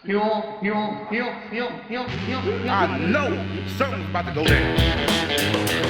I know something's about to go down.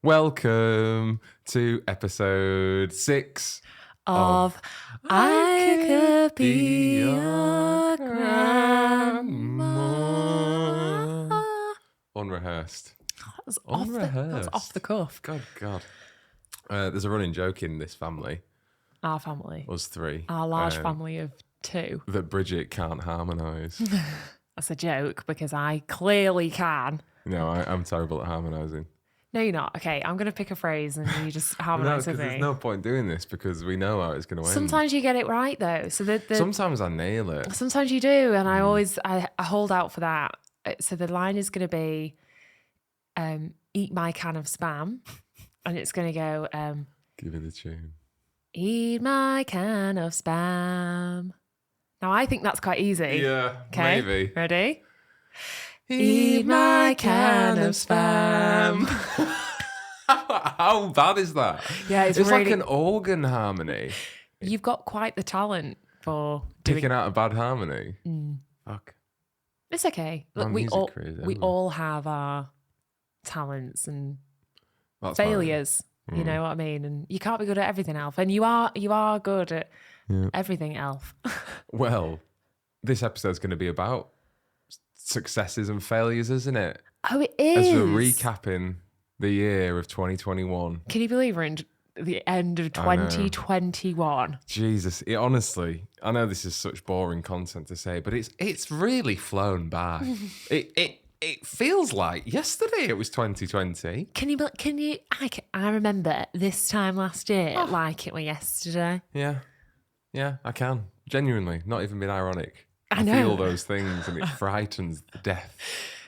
Welcome to episode 6 of I Could Be Your Grandma. Unrehearsed. That was Unrehearsed. off the cuff. God. There's a running joke in this family, Our family. us three, Our large family of 2. that Bridget can't harmonise. That's a joke because I clearly can. No, I'm terrible at harmonising. No, you're not. Okay, I'm going to pick a phrase and you just harmonise with me. There's no point doing this because we know how it's going to end. Sometimes you get it right though. So Sometimes I nail it. Sometimes you do, and I always I hold out for that. So the line is going to be, "Eat my can of spam," and it's going to go, Give it a tune. "Eat my can of spam." Now I think that's quite easy. Yeah, Okay, maybe. ready? Eat my can of spam. How bad is that? Yeah, it's like really- an organ harmony. You've got quite the talent for doing. Picking out a bad harmony. Fuck. It's okay. Look, I'm we music all crazy, we aren't I? all have our talents and That's failures. You know what I mean? And you can't be good at everything, Alf. And you are good at everything, Alf. Well, this episode's going to be about successes and failures, isn't it? Oh, it is. As we're recapping the year of 2021. Can you believe we're in the end of I know. 2021? Jesus, honestly, I know this is such boring content to say, but it's really flown by. It feels like yesterday it was 2020. Can you? I remember this time last year like it was yesterday. Yeah, I can. Genuinely, not even being ironic. I know. feel those things and it frightens the death.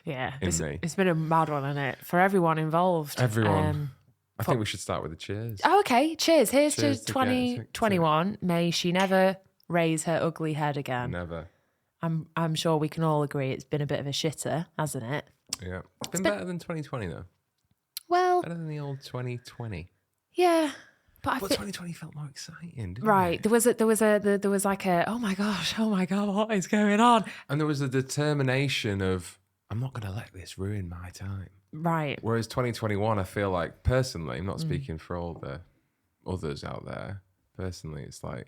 Yeah, In me. it's been a mad one, hasn't it? For everyone involved. Everyone. I think we should start with the cheers. Oh, okay. Cheers. Here's Cheers to to 2021. May she never raise her ugly head again. Never. I'm sure we can all agree it's been a bit of a shitter, hasn't it? Yeah. It's been better than 2020 though. Well, Better than the old 2020. yeah. But I But feel 2020 felt more exciting, didn't right. it? There was like a oh my god, what is going on? And there was a determination of, I'm not going to let this ruin my time. Right. Whereas 2021, I feel like, personally, I'm not speaking for all the others out there. Personally, it's like,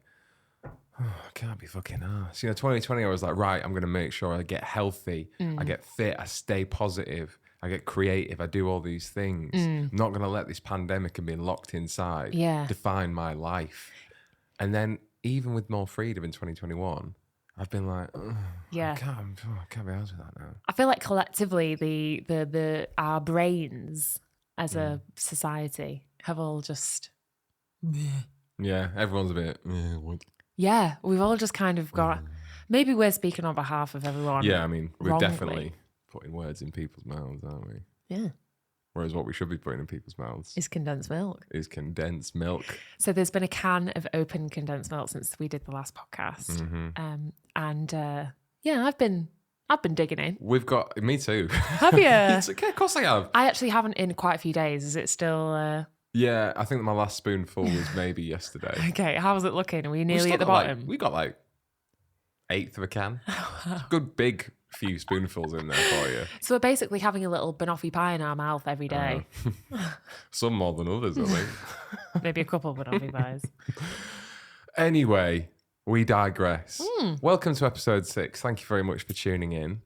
oh, I can't be fucking arsed. 2020, I was like, right, I'm going to make sure I get healthy, I get fit, I stay positive, I get creative, I do all these things. I'm not going to let this pandemic and being locked inside define my life. And then, even with more freedom in 2021, I've been like, I can't be honest with that now. I feel like collectively the our brains as a society have all just Yeah, everyone's a bit, what? yeah, we've all just kind of got maybe we're speaking on behalf of everyone. Yeah, I mean, we're wrongly. definitely putting words in people's mouths, aren't we? Yeah. Whereas what we should be putting in people's mouths Is condensed milk. is condensed milk. So there's been a can of open condensed milk since we did the last podcast. Yeah, I've been digging in. We've got, me too. Have you? It's okay, of course I have. I actually haven't in quite a few days. Is it still Yeah, I think my last spoonful was maybe yesterday. okay? How was it looking? Are we We've nearly still at the got, bottom? we got like 1/8 of a can. Good big few spoonfuls in there for you. So we're basically having a little banoffee pie in our mouth every day. Some more than others, I think. Maybe a couple of banoffee pies. Anyway, we digress. Welcome to episode 6. Thank you very much for tuning in.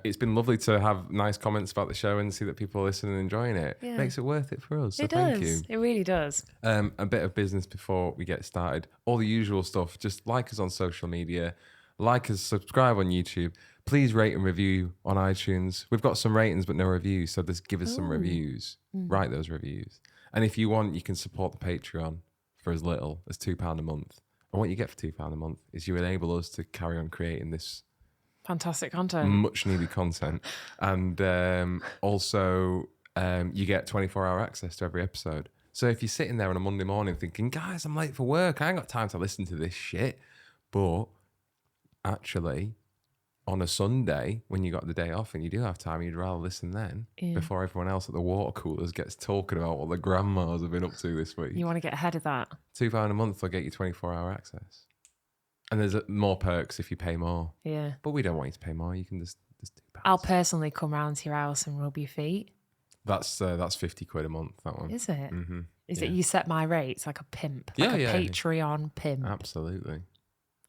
It's been lovely to have nice comments about the show and see that people are listening and enjoying it. Yeah. Makes it worth it for us. So It thank does. you. It really does. A bit of business before we get started. All the usual stuff. Just like us on social media. Like us, subscribe on YouTube. Please rate and review on iTunes. We've got some ratings but no reviews, so just give us some reviews. Write those reviews. And if you want, you can support the Patreon for as little as £2 a month. And what you get for £2 a month is you enable us to carry on creating this Fantastic content. much needed content. And also you get 24-hour access to every episode. So if you're sitting there on a Monday morning thinking, guys, I'm late for work, I ain't got time to listen to this shit. But actually, on a Sunday, when you got the day off and you do have time, you'd rather listen then before everyone else at the water coolers gets talking about what the grandmas have been up to this week. You want to get ahead of that. £2 a month will get you 24-hour access. And there's more perks if you pay more. Yeah. But we don't want you to pay more. You can just £2. I'll personally come round to your house and rub your feet. That's 50 quid a month, that one. Is it? Mm-hmm. Is it you set my rates like a pimp? Yeah, like a yeah. Patreon pimp. Absolutely.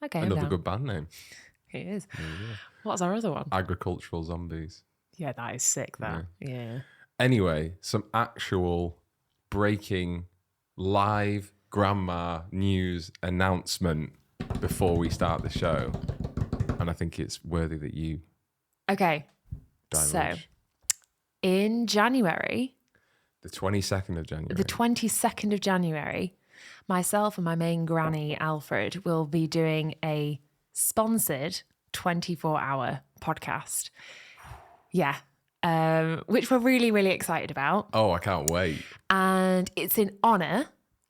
Okay. Another good band name. It is. Yeah. What's our other one? Agricultural Zombies. Yeah, that is sick, that. Yeah. Anyway, some actual breaking live grandma news announcement before we start the show. And I think it's worthy that you Okay. divulge. So, in January, The 22nd of January. myself and my main granny, Alfred, will be doing a sponsored 24-hour podcast. Yeah. Which we're really, really excited about. Oh, I can't wait. And it's in honour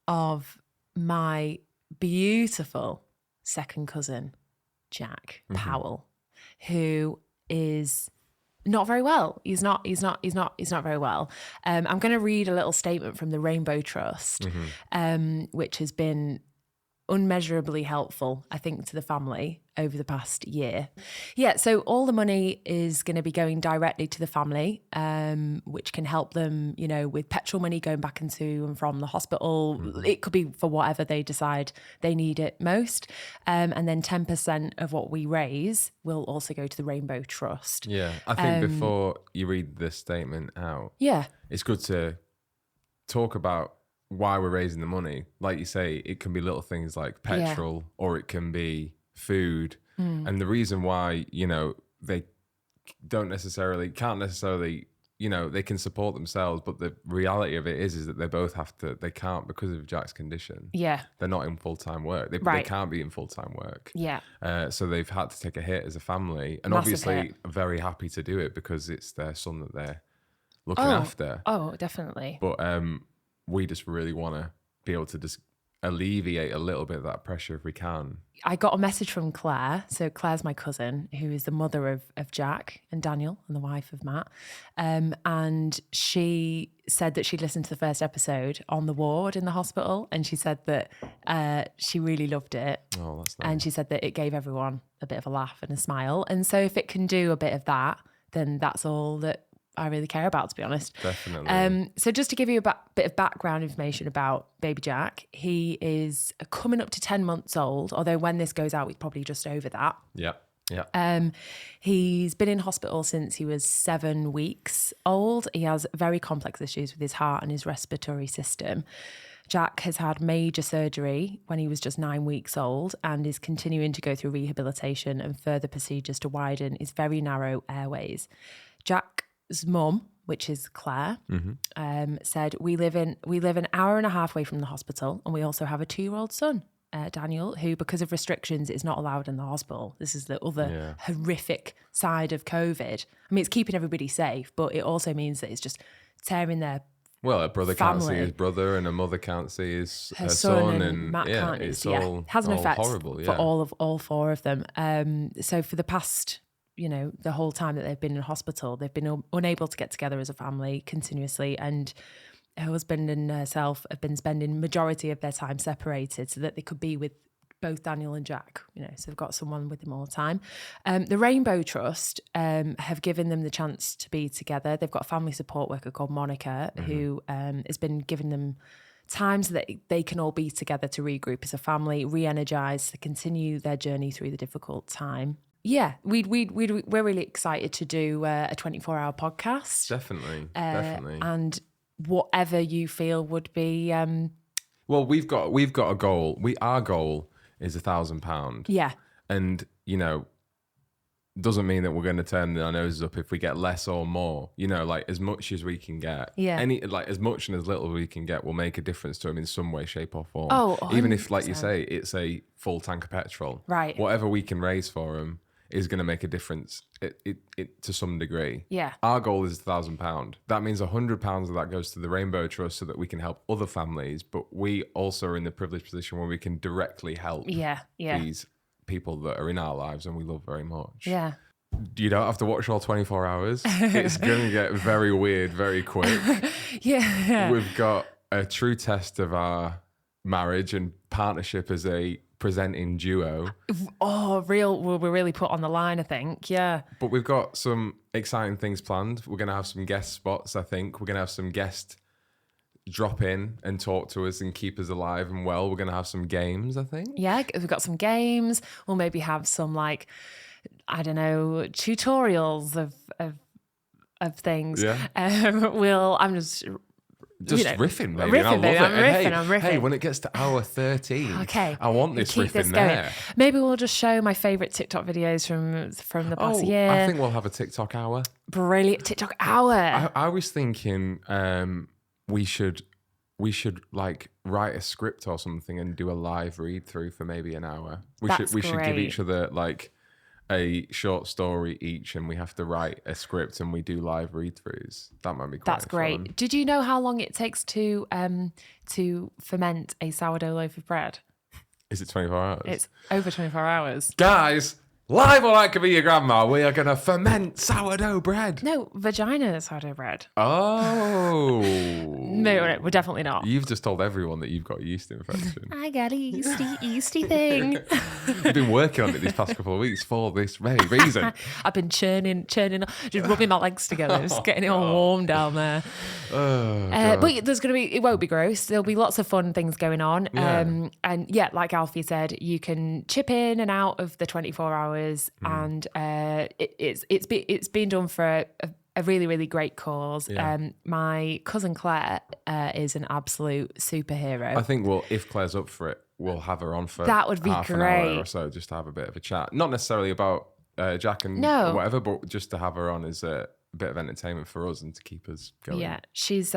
of my beautiful second cousin, Jack Powell, who is not very well. He's not very well. I'm going to read a little statement from the Rainbow Trust, which has been unmeasurably helpful, I think, to the family over the past year. Yeah, so all the money is going to be going directly to the family, which can help them, you know, with petrol money going back into and from the hospital. It could be for whatever they decide they need it most. And then 10% of what we raise will also go to the Rainbow Trust. Yeah, I think before you read this statement out, it's good to talk about why we're raising the money. Like you say, it can be little things like petrol or it can be food. And the reason why, you know, they can't necessarily, you know, they can support themselves, but the reality of it is that they both they can't because of Jack's condition. Yeah. They're not in full-time work. They can't be in full-time work. Yeah. So they've had to take a hit as a family, and Massive obviously hit. very happy to do it because it's their son that they're looking after. Oh, definitely. But we just really want to be able to just alleviate a little bit of that pressure if we can. I got a message from Claire. So Claire's my cousin, who is the mother of Jack and Daniel and the wife of Matt. And she said that she listened to the first episode on the ward in the hospital. And she said that she really loved it. Oh, that's nice. And she said that it gave everyone a bit of a laugh and a smile. And so if it can do a bit of that, then that's all that I really care about, to be honest. Definitely. So just to give you a bit of background information about baby Jack, he is coming up to 10 months old, although when this goes out, he's probably just over that. Yeah. He's been in hospital since he was 7 weeks old. He has very complex issues with his heart and his respiratory system. Jack has had major surgery when he was just 9 weeks old and is continuing to go through rehabilitation and further procedures to widen his very narrow airways. Jack's mum, which is Claire, said, we live an hour and a half away from the hospital, and we also have a 2-year-old son, Daniel, who, because of restrictions, is not allowed in the hospital. This is the other horrific side of COVID. I mean, it's keeping everybody safe, but it also means that it's just tearing their Well, a brother family. can't see his brother, and a mother can't see his her son, and Matt can't. it's It has an all effect horrible. for all 4 of them. So for the past, you know, the whole time that they've been in hospital, they've been unable to get together as a family continuously, and her husband and herself have been spending majority of their time separated so that they could be with both Daniel and Jack, you know, so they've got someone with them all the time. The Rainbow Trust have given them the chance to be together. They've got a family support worker called Monica who has been giving them time so that they can all be together to regroup as a family, re-energize, to continue their journey through the difficult time. Yeah, we're really excited to do a 24-hour podcast. Definitely. And whatever you feel would be... Well, we've got a goal. Our goal is £1,000. Yeah. And, you know, doesn't mean that we're going to turn our noses up if we get less or more. You know, like as much as we can get. Yeah. As much and as little we can get will make a difference to him in some way, shape or form. Oh, even if, like 100%. you say, it's a full tank of petrol. Right. Whatever we can raise for him is going to make a difference it to some degree. Yeah. Our goal is £1,000. That means £100 of that goes to the Rainbow Trust so that we can help other families, but we also are in the privileged position where we can directly help these people that are in our lives and we love very much. Yeah. You don't have to watch all 24 hours. It's going to get very weird very quick. Yeah. We've got a true test of our marriage and partnership as a presenting duo. Oh, we're really put on the line, I think. Yeah. But we've got some exciting things planned. We're going to have some guest spots, I think. We're going to have some guests drop in and talk to us and keep us alive and well. We're going to have some games, I think. Yeah, we've got some games. We'll maybe have some, like, I don't know, tutorials of things. Yeah. I'm just riffing, baby. Riffing, I love baby. it. I'm riffing. Hey, when it gets to hour 13, okay, I want this keep riffing this going. there. Maybe we'll just show my favourite TikTok videos from the past year. I think we'll have a TikTok hour. Brilliant TikTok hour. I was thinking we should like write a script or something and do a live read through for maybe an hour. We should give each other like a short story each, and we have to write a script and we do live read throughs. That might be quite That's great. fun. Did you know how long it takes to ferment a sourdough loaf of bread? Is it 24 hours? It's over 24 hours. Guys, live on I Could Be Your Grandma, we are going to ferment sourdough bread. No, vagina sourdough bread. Oh. No, we're definitely not. You've just told everyone that you've got a yeast infection. I got a yeasty thing. You've been working on it these past couple of weeks for this very reason. I've been churning, just rubbing my legs together, just getting it all warm down there. But there's going to be, it won't be gross. There'll be lots of fun things going on. Yeah. And yeah, like Alfie said, you can chip in and out of the 24 hours and it's been done for a really, really great cause. Yeah. My cousin Claire is an absolute superhero. I think if Claire's up for it, we'll have her on for That would be half an hour great. or so just to have a bit of a chat. Not necessarily about Jack and No. whatever, but just to have her on as a bit of entertainment for us and to keep us going. Yeah, she's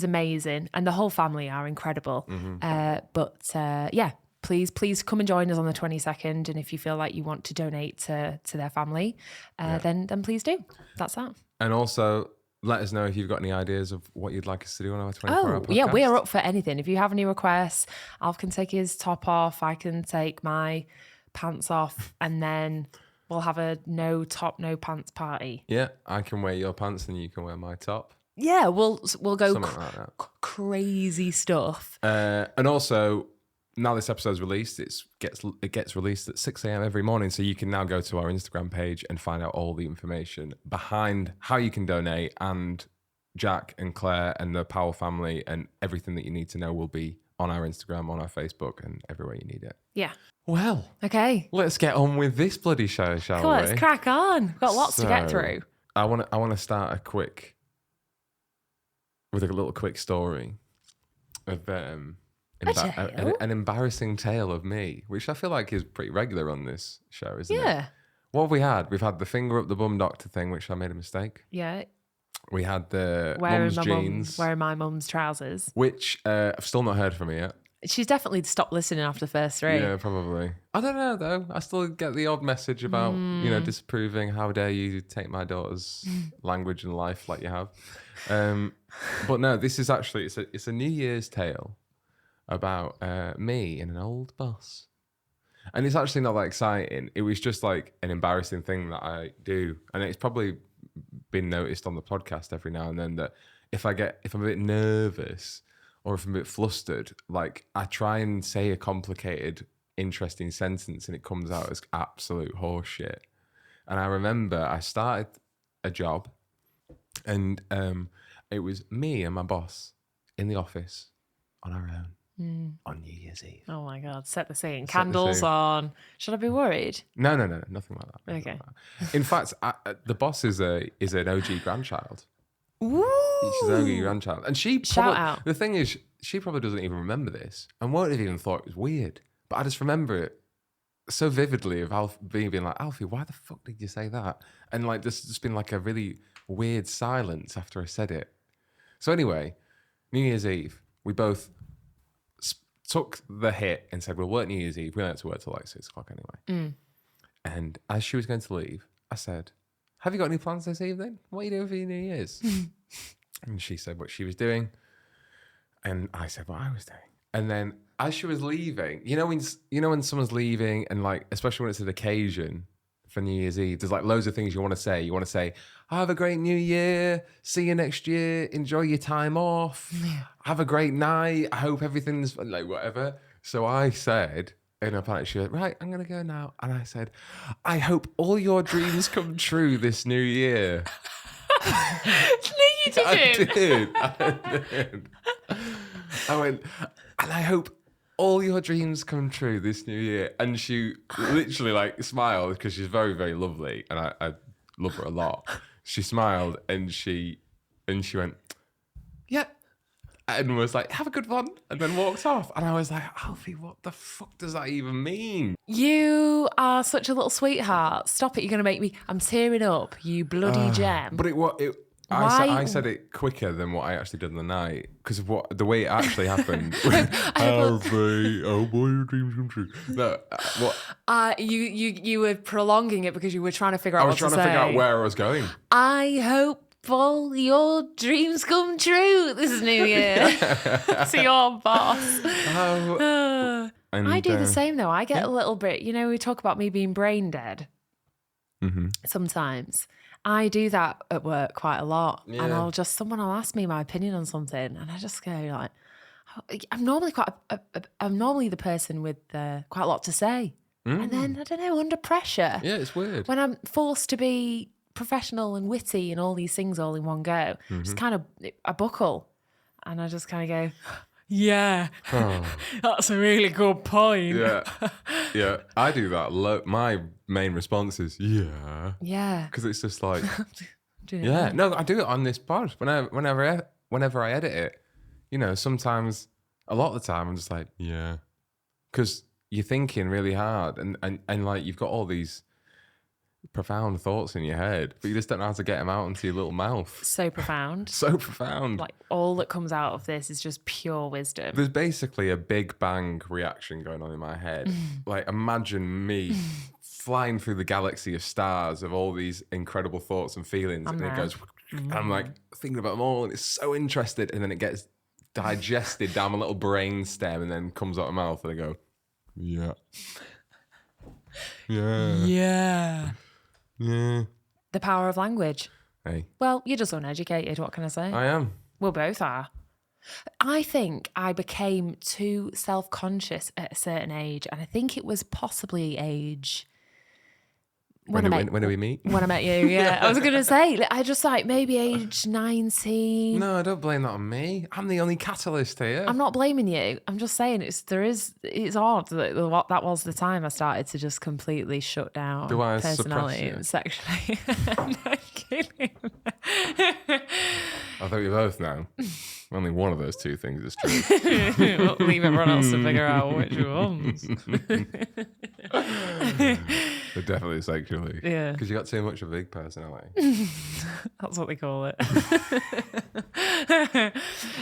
amazing, and the whole family are incredible. Yeah, please come and join us on the 22nd, and if you feel like you want to donate to their family, then please do. That's that. And also, let us know if you've got any ideas of what you'd like us to do on our 24-hour podcast. Yeah, we are up for anything. If you have any requests, Alf can take his top off, I can take my pants off, and then we'll have a no top, no pants party. Yeah, I can wear your pants and you can wear my top. Yeah, we'll go Something like that. crazy stuff. And also, now this episode's released, it gets released at 6 a.m. every morning. So you can now go to our Instagram page and find out all the information behind how you can donate. And Jack and Claire and the Powell family and everything that you need to know will be on our Instagram, on our Facebook, and everywhere you need it. Yeah. Well, Okay. let's get on with this bloody show, shall Come on, we? let's crack on. We've got lots to get So, through. I want to start with a little quick story of an embarrassing tale of me, which I feel like is pretty regular on this show, isn't it? Yeah. What have we had? We've had the finger up the bum doctor thing, which I made a mistake. Yeah. We had the mum's jeans, Wearing my mum's trousers. which I've still not heard from her yet. She's definitely stopped listening after the first three. Yeah, probably. I don't know though. I still get the odd message about disapproving. How dare you take my daughter's language and life like you have? But no, this is actually it's a New Year's tale about me and an old boss, and it's actually not that exciting. It was just like an embarrassing thing that I do, and it's probably been noticed on the podcast every now and then that if I'm a bit nervous or if I'm a bit flustered, like I try and say a complicated, interesting sentence and it comes out as absolute horseshit. And I remember I started a job and it was me and my boss in the office on our own on New Year's Eve. Oh my God, set the scene. Set the Candles scene. on. Should I be worried? No, nothing like that. Okay. In fact, the boss is an OG grandchild. Ooh. She's an OG grandchild. And she Shout out. The thing is, she probably doesn't even remember this and won't have even thought it was weird. But I just remember it so vividly of being like, Alfie, why the fuck did you say that? And like, there's just been like a really weird silence after I said it. So anyway, New Year's Eve, we both took the hit and said, we'll work New Year's Eve. We don't have to work till like 6 o'clock anyway. And as she was going to leave, I said, have you got any plans this evening? What are you doing for your New Year's? And she said what she was doing. And I said what I was doing. And then as she was leaving, when someone's leaving and like, especially when it's an occasion for New Year's Eve, there's like loads of things you want to say. You want to say, have a great New Year. See you next year. Enjoy your time off. Have a great night. I hope everything's like whatever. So I said, in her panic, she went, right, I'm going to go now. And I said, I hope all your dreams come true this new year. No, you didn't. I did. I went, and I hope all your dreams come true this new year. And she literally like smiled because she's very, very lovely. And I love her a lot. She smiled and she went, yeah. And was like, have a good one. And then walked off. And I was like, Alfie, what the fuck does that even mean? You are such a little sweetheart. Stop it. You're going to make me... I'm tearing up, you bloody gem. But I said it quicker than what I actually did in the night because of the way it actually happened. Alfie, oh boy, your dreams come true. No, what? You were prolonging it because you were trying to figure out what to say. I was trying to figure out where I was going. I hope all your dreams come true this is New Year. To your boss. I do the same though. I get a little bit, we talk about me being brain dead sometimes. I do that at work quite a lot. Yeah. And someone will ask me my opinion on something and I just go like, I'm normally the person with quite a lot to say. And then, I don't know, under pressure. Yeah, it's weird. When I'm forced to be professional and witty and all these things all in one go, just kind of, I buckle and I just kind of go, yeah, that's a really good point. Yeah, I do that. My main response is, yeah. Yeah. Because it's just like, yeah. No, I do it on this pod. Whenever I edit it, sometimes, a lot of the time, I'm just like, yeah. Because you're thinking really hard and like you've got all these profound thoughts in your head, but you just don't know how to get them out into your little mouth. So profound. So profound. Like all that comes out of this is just pure wisdom. There's basically a big bang reaction going on in my head. Like imagine me flying through the galaxy of stars of all these incredible thoughts and feelings. It goes, and I'm like thinking about them all and it's so interested. And then it gets digested down my little brain stem and then comes out of my mouth and I go, yeah. Yeah. Yeah. Yeah. The power of language. Hey. Well, you're just uneducated. What can I say? I am. We both are. I think I became too self-conscious at a certain age. And I think it was possibly age... When do we meet? When I met you, yeah. I was going to say, I just like maybe age 19. No, don't blame that on me. I'm the only catalyst here. I'm not blaming you. I'm just saying it's odd that that was the time I started to just completely shut down personality and sexually. I'm not kidding. I thought you both know. Only one of those two things is true. We'll leave everyone else to figure out which ones. But definitely sexually. Yeah. Because you got too much of a big personality. That's what they call it.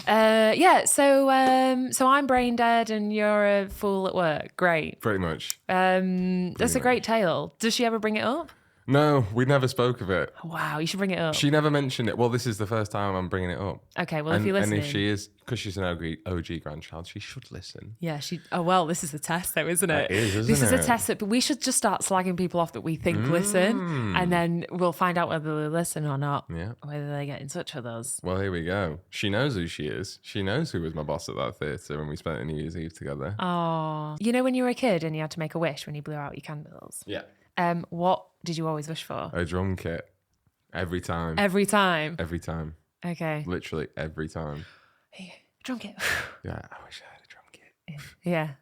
Yeah, so I'm brain dead and you're a fool at work. Great. Pretty much. That's a great tale. Does she ever bring it up? No, we never spoke of it. Wow, you should bring it up. She never mentioned it. Well, this is the first time I'm bringing it up. Okay, well, if you're listening. And if she is, because she's an OG grandchild, she should listen. Yeah, oh, well, this is a test though, isn't it? It is, isn't This it? is a test, but we should just start slagging people off that we think listen, and then we'll find out whether they listen or not, whether they get in touch with us. Well, here we go. She knows who she is. She knows who was my boss at that theatre when we spent a New Year's Eve together. Oh, when you were a kid and you had to make a wish when you blew out your candles? Yeah. What did you always wish for? A drum kit. Every time. Every time? Every time. Okay. Literally every time. Hey, drum kit. Yeah, I wish I had a drum kit. Yeah.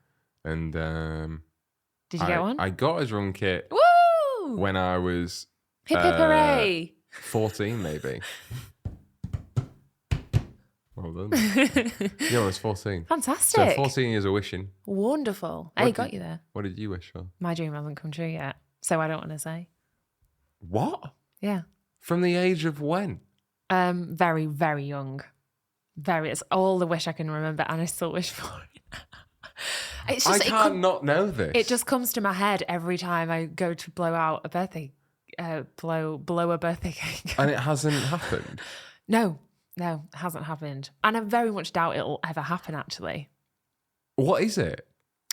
And did you get one? I got a drum kit. Woo! When I was hip hip hooray. 14 maybe. Well done. Yeah, I was 14. Fantastic. So 14 years of wishing. Wonderful. Got you there. What did you wish for? My dream hasn't come true yet, so I don't want to say. What? Yeah. From the age of when? Very, very young. It's all the wish I can remember, and I still wish for it. It's I just can't not know this. it just comes to my head every time I go to blow out a birthday, blow a birthday cake. And it hasn't happened. No, it hasn't happened, and I very much doubt it'll ever happen. Actually, What is it?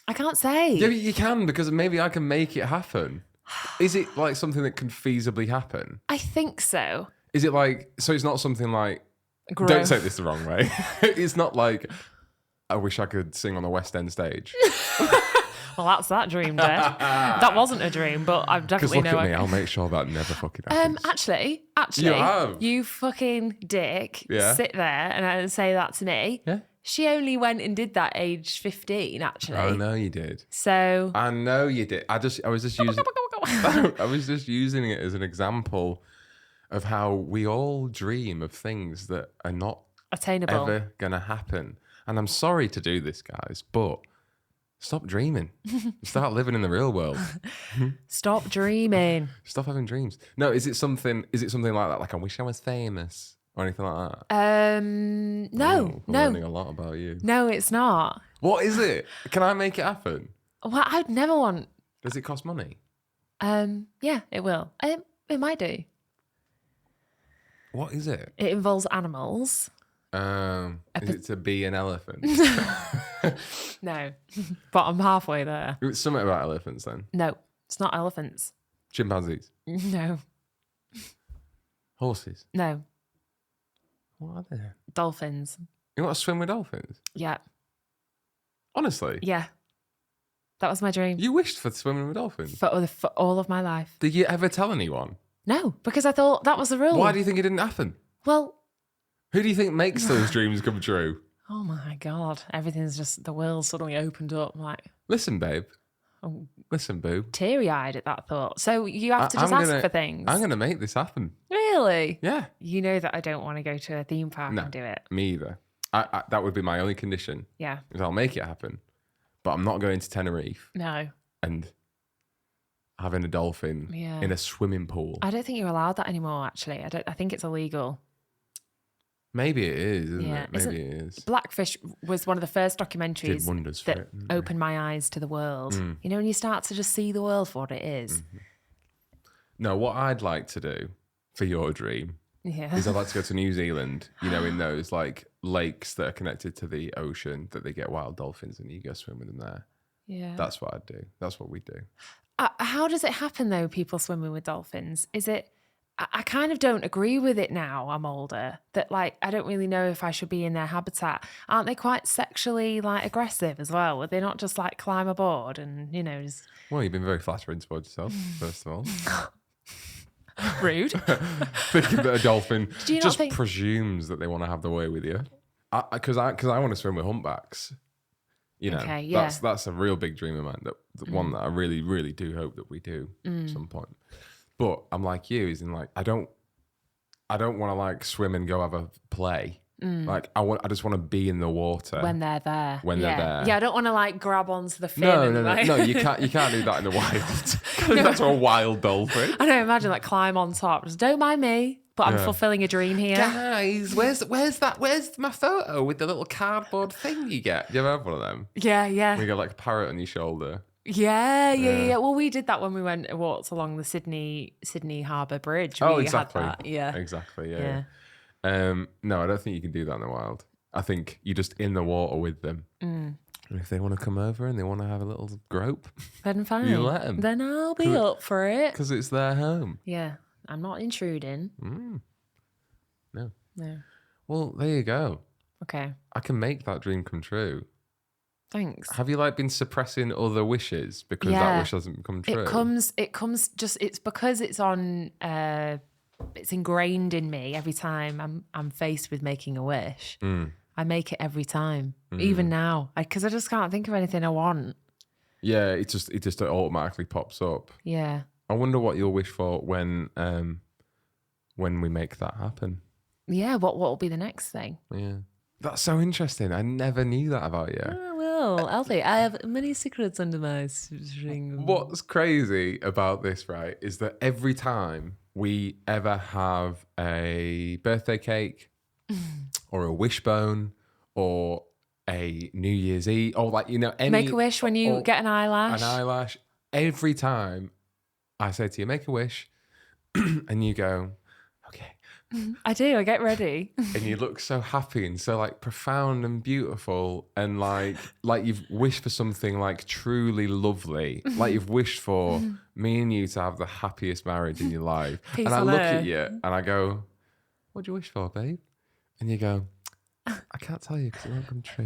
I can't say. Yeah, you can, because maybe I can make it happen. Is it like something that can feasibly happen? I think so. Is it like, so it's not something like, Gross. don't say this the wrong way. It's not like, I wish I could sing on the West End stage. Well, that's that dream there. That wasn't a dream, but I Because definitely look know. at me, I'll make sure that never fucking happens. Actually, You have? you fucking dick, Yeah. sit there and say that to me. Yeah. She only went and did that age 15, actually. I know you did. So I know you did. I was just using I was just using it as an example of how we all dream of things that are not attainable. ever gonna happen. And I'm sorry to do this, guys, but stop dreaming. Start living in the real world. Stop dreaming. Stop having dreams. No, is it something like that? Like, I wish I was famous or anything like that? No, I'm learning a lot about you. no, it's not. What is it? Can I make it happen? Well, I'd never want. Does it cost money? Yeah, it will. It might do. What is it? It involves animals. Is it to be an elephant? No, but I'm halfway there. It's something about elephants then. No, it's not elephants. Chimpanzees. No, Horses. no, What are they? dolphins. You want to swim with dolphins? Yeah, Honestly? yeah. That was my dream You wished for swimming with dolphins? for all of my life. Did you ever tell anyone? No, because I thought that was the rule. Why do you think it didn't happen? Well, Who do you think makes those dreams come true? oh my God, everything's just, the world suddenly opened up. I'm like, Listen, babe. oh, Listen, boo. teary-eyed at that thought. So you have to just I'm ask gonna- for things. I'm going to make this happen. Really? Yeah. You know that I don't want to go to a theme park No. and do it. Me either. That would be my only condition, Yeah. is I'll make it happen. But I'm not going to Tenerife No. and having a dolphin Yeah. in a swimming pool. I don't think you're allowed that anymore, actually. I think it's illegal. Maybe it is, isn't Yeah. it? Maybe it is. Blackfish was one of the first Did documentaries wonders for that it. didn't they? opened my eyes to the world. Mm. You know, when you start to just see the world for what it is. No, what I'd like to do for your dream Yeah. is I'd like to go to New Zealand, you know, in those like lakes that are connected to the ocean that they get wild dolphins and you go swim with them there. Yeah. That's what I'd do. That's what we do. How does it happen, though, people swimming with dolphins? Is it... I kind of don't agree with it now I'm older, that like I don't really know if I should be in their habitat. Aren't they quite sexually like aggressive as well? Would they not just like climb aboard and, you know, just Well, you've been very flattering towards yourself, first of all. rude? Thinking that a dolphin Do you not just think- presumes that they want to have their way with you. Because I want to swim with humpbacks. You know, Okay, yeah. that's a real big dream of mine. That one that I really, really do hope that we do at some point. But I'm like you, is in like I don't want to like swim and go have a play. Like I just want to be in the water When they're there. When they're there. Yeah, I don't want to like grab onto the fin. No. You can't do that in the wild. That's a wild dolphin. I don't imagine like climb on top. Just don't mind me, but I'm Yeah. fulfilling a dream here. Guys, where's my photo with the little cardboard thing you get? Do you ever have one of them? Yeah, yeah. You got like a parrot on your shoulder. Yeah. Well, we did that when we walked along the Sydney Harbour Bridge. Oh, We exactly. Had that. Yeah. Exactly. Yeah. No, I don't think you can do that in the wild. I think you're just in the water with them. And if they want to come over and they want to have a little grope, Then fine. You let 'em. Then I'll be up for it. because it's their home. Yeah. I'm not intruding. No. No. Well, there you go. Okay. I can make that dream come true. Thanks. Have you like been suppressing other wishes because that Yeah. wish hasn't come true? It comes just, it's because it's on, it's ingrained in me every time I'm faced with making a wish. I make it every time, even now, because I just can't think of anything I want. Yeah, it just automatically pops up. Yeah. I wonder what you'll wish for when we make that happen. Yeah. What will be the next thing? Yeah. That's so interesting. I never knew that about you. Oh, well, Alfie, I have many secrets under my string. What's crazy about this, right, is that every time we ever have a birthday cake or a wishbone or a New Year's Eve, or like, you know, any Make a wish when you get an eyelash. An eyelash. Every time I say to you, make a wish, and you go, okay. I do. I get ready. And you look so happy and so like profound and beautiful, and like you've wished for something like truly lovely. Like you've wished for me and you to have the happiest marriage in your life. Peace and I on look earth. at you and I go, what do you wish for, babe? And you go, I can't tell you because it won't come true.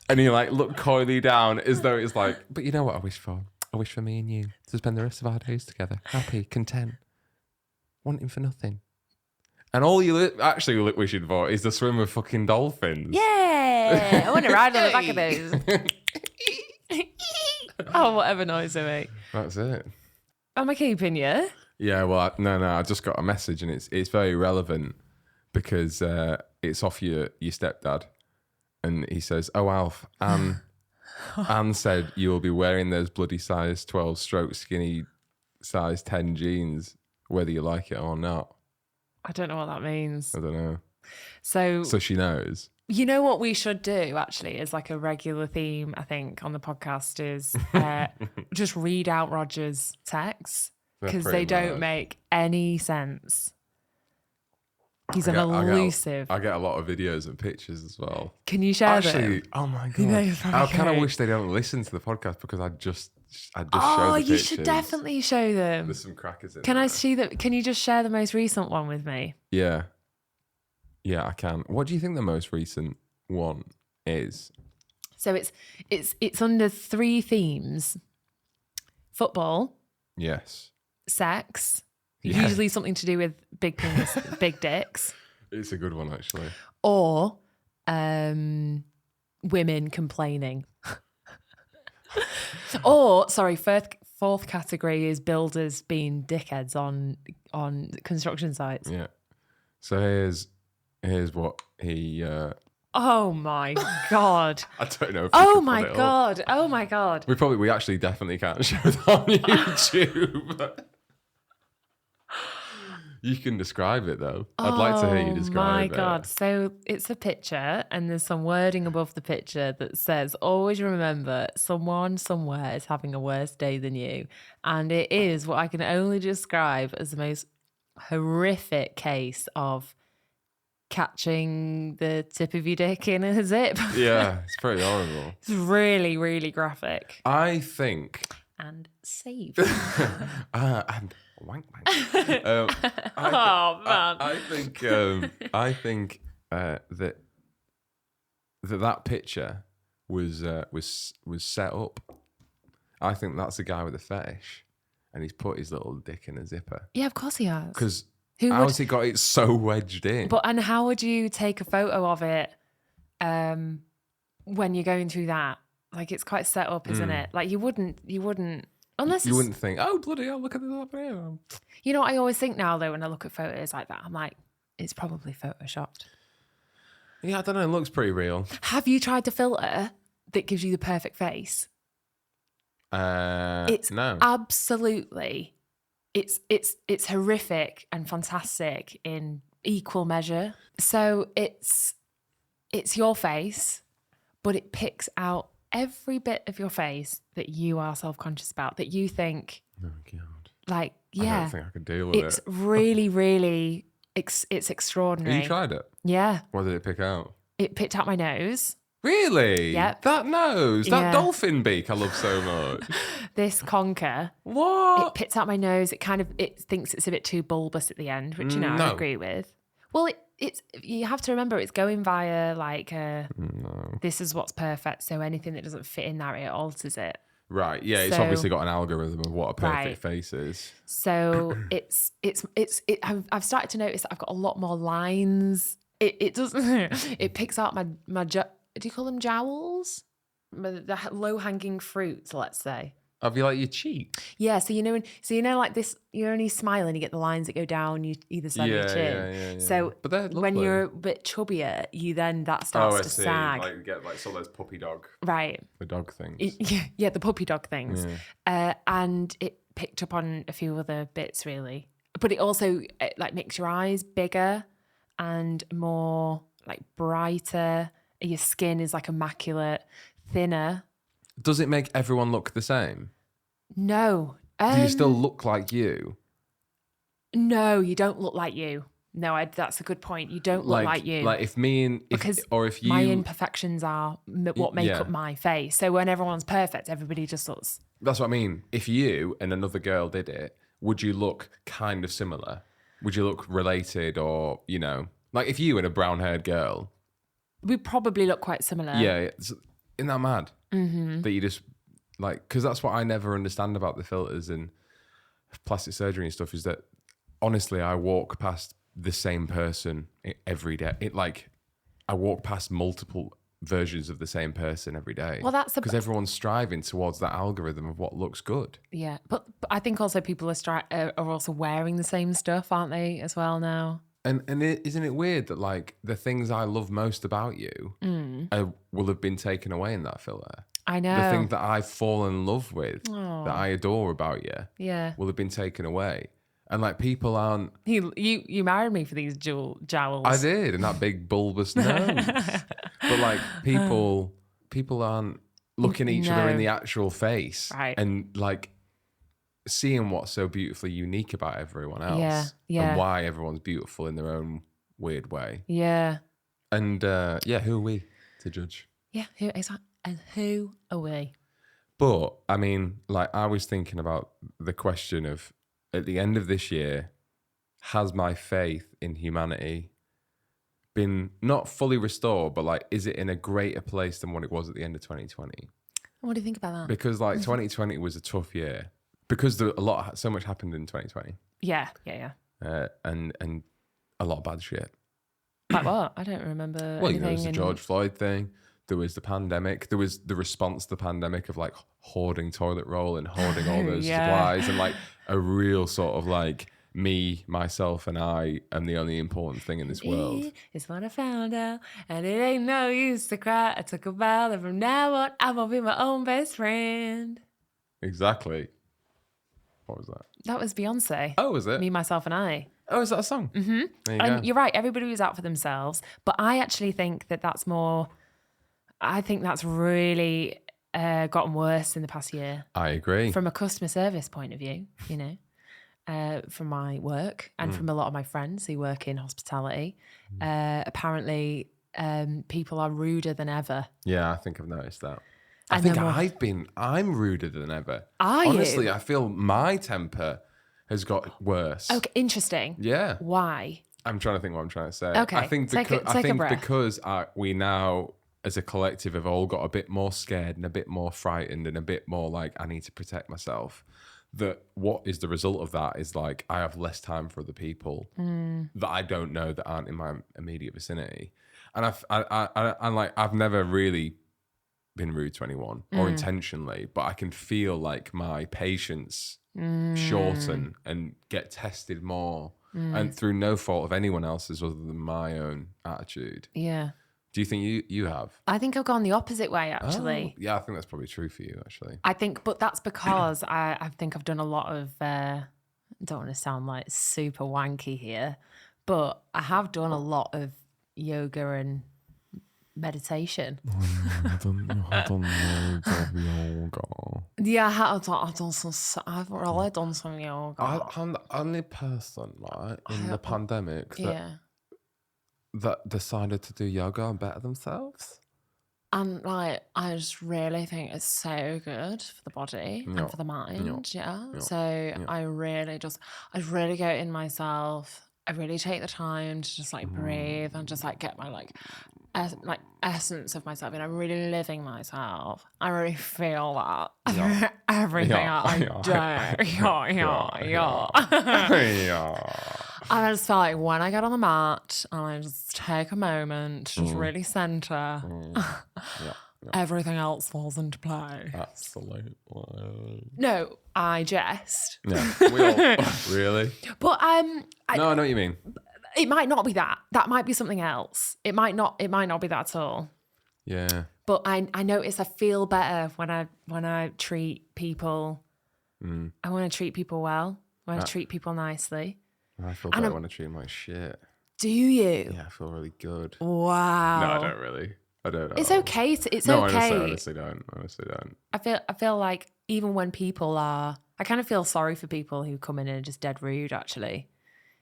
And you like look coyly down as though it's like, but you know what I wish for? I wish for me and you to spend the rest of our days together, happy, content, wanting for nothing. And all you actually wishing for is to swim with fucking dolphins. Yeah, I want to ride on the back of those. Oh, whatever noise they make. That's it. Am I keeping you? Yeah, well, no, I just got a message and it's very relevant because it's off your stepdad. And he says, oh, Alf, Anne said you will be wearing those bloody size 12 stroke skinny size 10 jeans, whether you like it or not. I don't know what that means. I don't know. So she knows. You know what we should do actually is like a regular theme, I think, on the podcast is just read out Roger's texts because they don't make any sense. He's elusive. I get a lot of videos and pictures as well. Can you share them? Oh my God. I kind of wish they don't listen to the podcast because I just show the pictures. You should definitely show them. There's some crackers in Can there. I see that? Can you just share the most recent one with me? Yeah. Yeah, I can. What do you think the most recent one is? So it's under 3 themes. Football. Yes. Sex. Yeah. Usually something to do with big penis, big dicks. It's a good one, actually. Or women complaining. Or, sorry, fourth category is builders being dickheads on construction sites. Yeah. So here's what he... Oh my God. I don't know if Oh can my put it God. up. Oh my God. We actually definitely can't show that on YouTube. You can describe it though. I'd like to hear you describe it. Oh my God. So it's a picture and there's some wording above the picture that says, always remember someone somewhere is having a worse day than you. And it is what I can only describe as the most horrific case of catching the tip of your dick in a zip. Yeah, it's pretty horrible. It's really, really graphic. I think... And safe. And wank wank. I think that picture was set up. I think that's a guy with a fetish, and he's put his little dick in a zipper. Yeah, of course he has. Because how's he got it so wedged in? And how would you take a photo of it when you're going through that? Like, it's quite set up, isn't it? Like, you wouldn't, unless you wouldn't think, oh, bloody hell, look at this up here. You know what I always think now, though, when I look at photos like that? I'm like, it's probably photoshopped. Yeah, I don't know. It looks pretty real. Have you tried the filter that gives you the perfect face? It's no. Absolutely. It's horrific and fantastic in equal measure. So it's your face, but it picks out every bit of your face that you are self-conscious about, that you think, oh God, like, yeah, I don't think I could deal with it. It's really, really, it's extraordinary. Have you tried it? Yeah. What did it pick out? It picked out my nose. Really? Yep. That nose, that Yeah. dolphin beak I love so much. This conker. What? It pits out my nose. It thinks it's a bit too bulbous at the end, which, I No. agree with. Well, it's you have to remember it's going via like this is what's perfect. So anything that doesn't fit in there, it alters it. Right. Yeah. It's So- obviously got an algorithm of what a perfect Right. face is. So I've started to notice that I've got a lot more lines. It doesn't. It picks out my do you call them jowls? The low hanging fruits, let's say. Have you like your cheek? Yeah, so like this, you're only smiling, you get the lines that go down either side of your chin. Yeah. So But they're when lovely. you're a bit chubbier, that Oh, starts I to see. sag. Like you get like some of those puppy dog, Right. the dog things. Yeah, the puppy dog things. Yeah. And it picked up on a few other bits really. But it also like makes your eyes bigger and more like brighter your skin is like immaculate, thinner. Does it make everyone look the same? No. Do you still look like you? No, you don't look like you. No, that's a good point. You don't look like you. Like if me and if you, my imperfections are what make Yeah. up my face. So when everyone's perfect, everybody just looks. that's what I mean. If you and another girl did it, would you look kind of similar? Would you look related, or like if you and a brown-haired girl? We probably look quite similar. Yeah, isn't that mad? Mm-hmm. That you just like, because that's what I never understand about the filters and plastic surgery and stuff is that honestly, I walk past the same person every day. I walk past multiple versions of the same person every day. Well, that's because everyone's striving towards that algorithm of what looks good. Yeah, but I think also people are also wearing the same stuff, aren't they, as well now? And isn't it weird that like the things I love most about you will have been taken away in that filter? I know. The thing that I've fallen in love with, that I adore about you, will have been taken away. And like people aren't. You married me for these jowls. I did, and that big bulbous nose. But like people aren't looking each other in the actual face, right? And like seeing what's so beautifully unique about everyone else, yeah. and why everyone's beautiful in their own weird way. Yeah. And who are we to judge? Yeah, exactly. And who are we? But I mean, like I was thinking about the question of at the end of this year, has my faith in humanity been not fully restored, but like, is it in a greater place than what it was at the end of 2020? What do you think about that? Because like 2020 was a tough year because so much happened in 2020. Yeah. And a lot of bad shit. Like what? I don't remember. Well, anything there was the George Floyd thing. There was the pandemic. There was the response to the pandemic of like hoarding toilet roll and hoarding all those supplies and like a real sort of like me, myself, and I am the only important thing in this world. It's what I found out, and it ain't no use to cry. I took a vow that from now on I won't be my own best friend. Exactly. What was that? That was Beyonce. Oh, was it? Me, Myself, and I. Oh, is that a song? Mm-hmm. There you go. You're right. Everybody was out for themselves, but I actually think that's more. I think that's really gotten worse in the past year. I agree. From a customer service point of view, from my work and from a lot of my friends who work in hospitality, apparently people are ruder than ever. Yeah, I think I've noticed that. I'm ruder than ever. Honestly, I feel my temper has got worse. Okay, interesting. Yeah. Why? I'm trying to think what I'm trying to say. Okay, I think take a breath. because we now, as a collective, have all got a bit more scared and a bit more frightened and a bit more like, I need to protect myself. That what is the result of that is like, I have less time for other people that I don't know that aren't in my immediate vicinity. And I've never really been rude to anyone or intentionally, but I can feel like my patience shorten and get tested more and through no fault of anyone else's other than my own attitude. Yeah. Do you think you have? I think I've gone the opposite way, actually. Oh, yeah, I think that's probably true for you, actually. I think, but that's because I think I've done a lot of, I don't want to sound like super wanky here, but I have done a lot of yoga and meditation. I've done loads of yoga. Yeah, I've really done some yoga. I'm the only person, right, in the pandemic that decided to do yoga and better themselves. And like, I just really think it's so good for the body and for the mind. So I really go in myself. I really take the time to just like breathe and just like get my like essence of myself, and I'm really living myself. I really feel that everything I do. And I just felt like when I get on the mat and I just take a moment to just really center, everything else falls into play. Absolutely. No, I jest. Yeah, we all really. But no, I know what you mean. It might not be that. That might be something else. It might not be that at all. Yeah. But I notice I feel better when I treat people. I want to treat people well. I want to treat people nicely. I feel better when I treat them like shit. Do you? Yeah, I feel really good. Wow. No, I don't really. I don't know. It's okay. It's No, okay. honestly don't. Honestly don't. I feel like even when people are, I kind of feel sorry for people who come in and are just dead rude. Actually,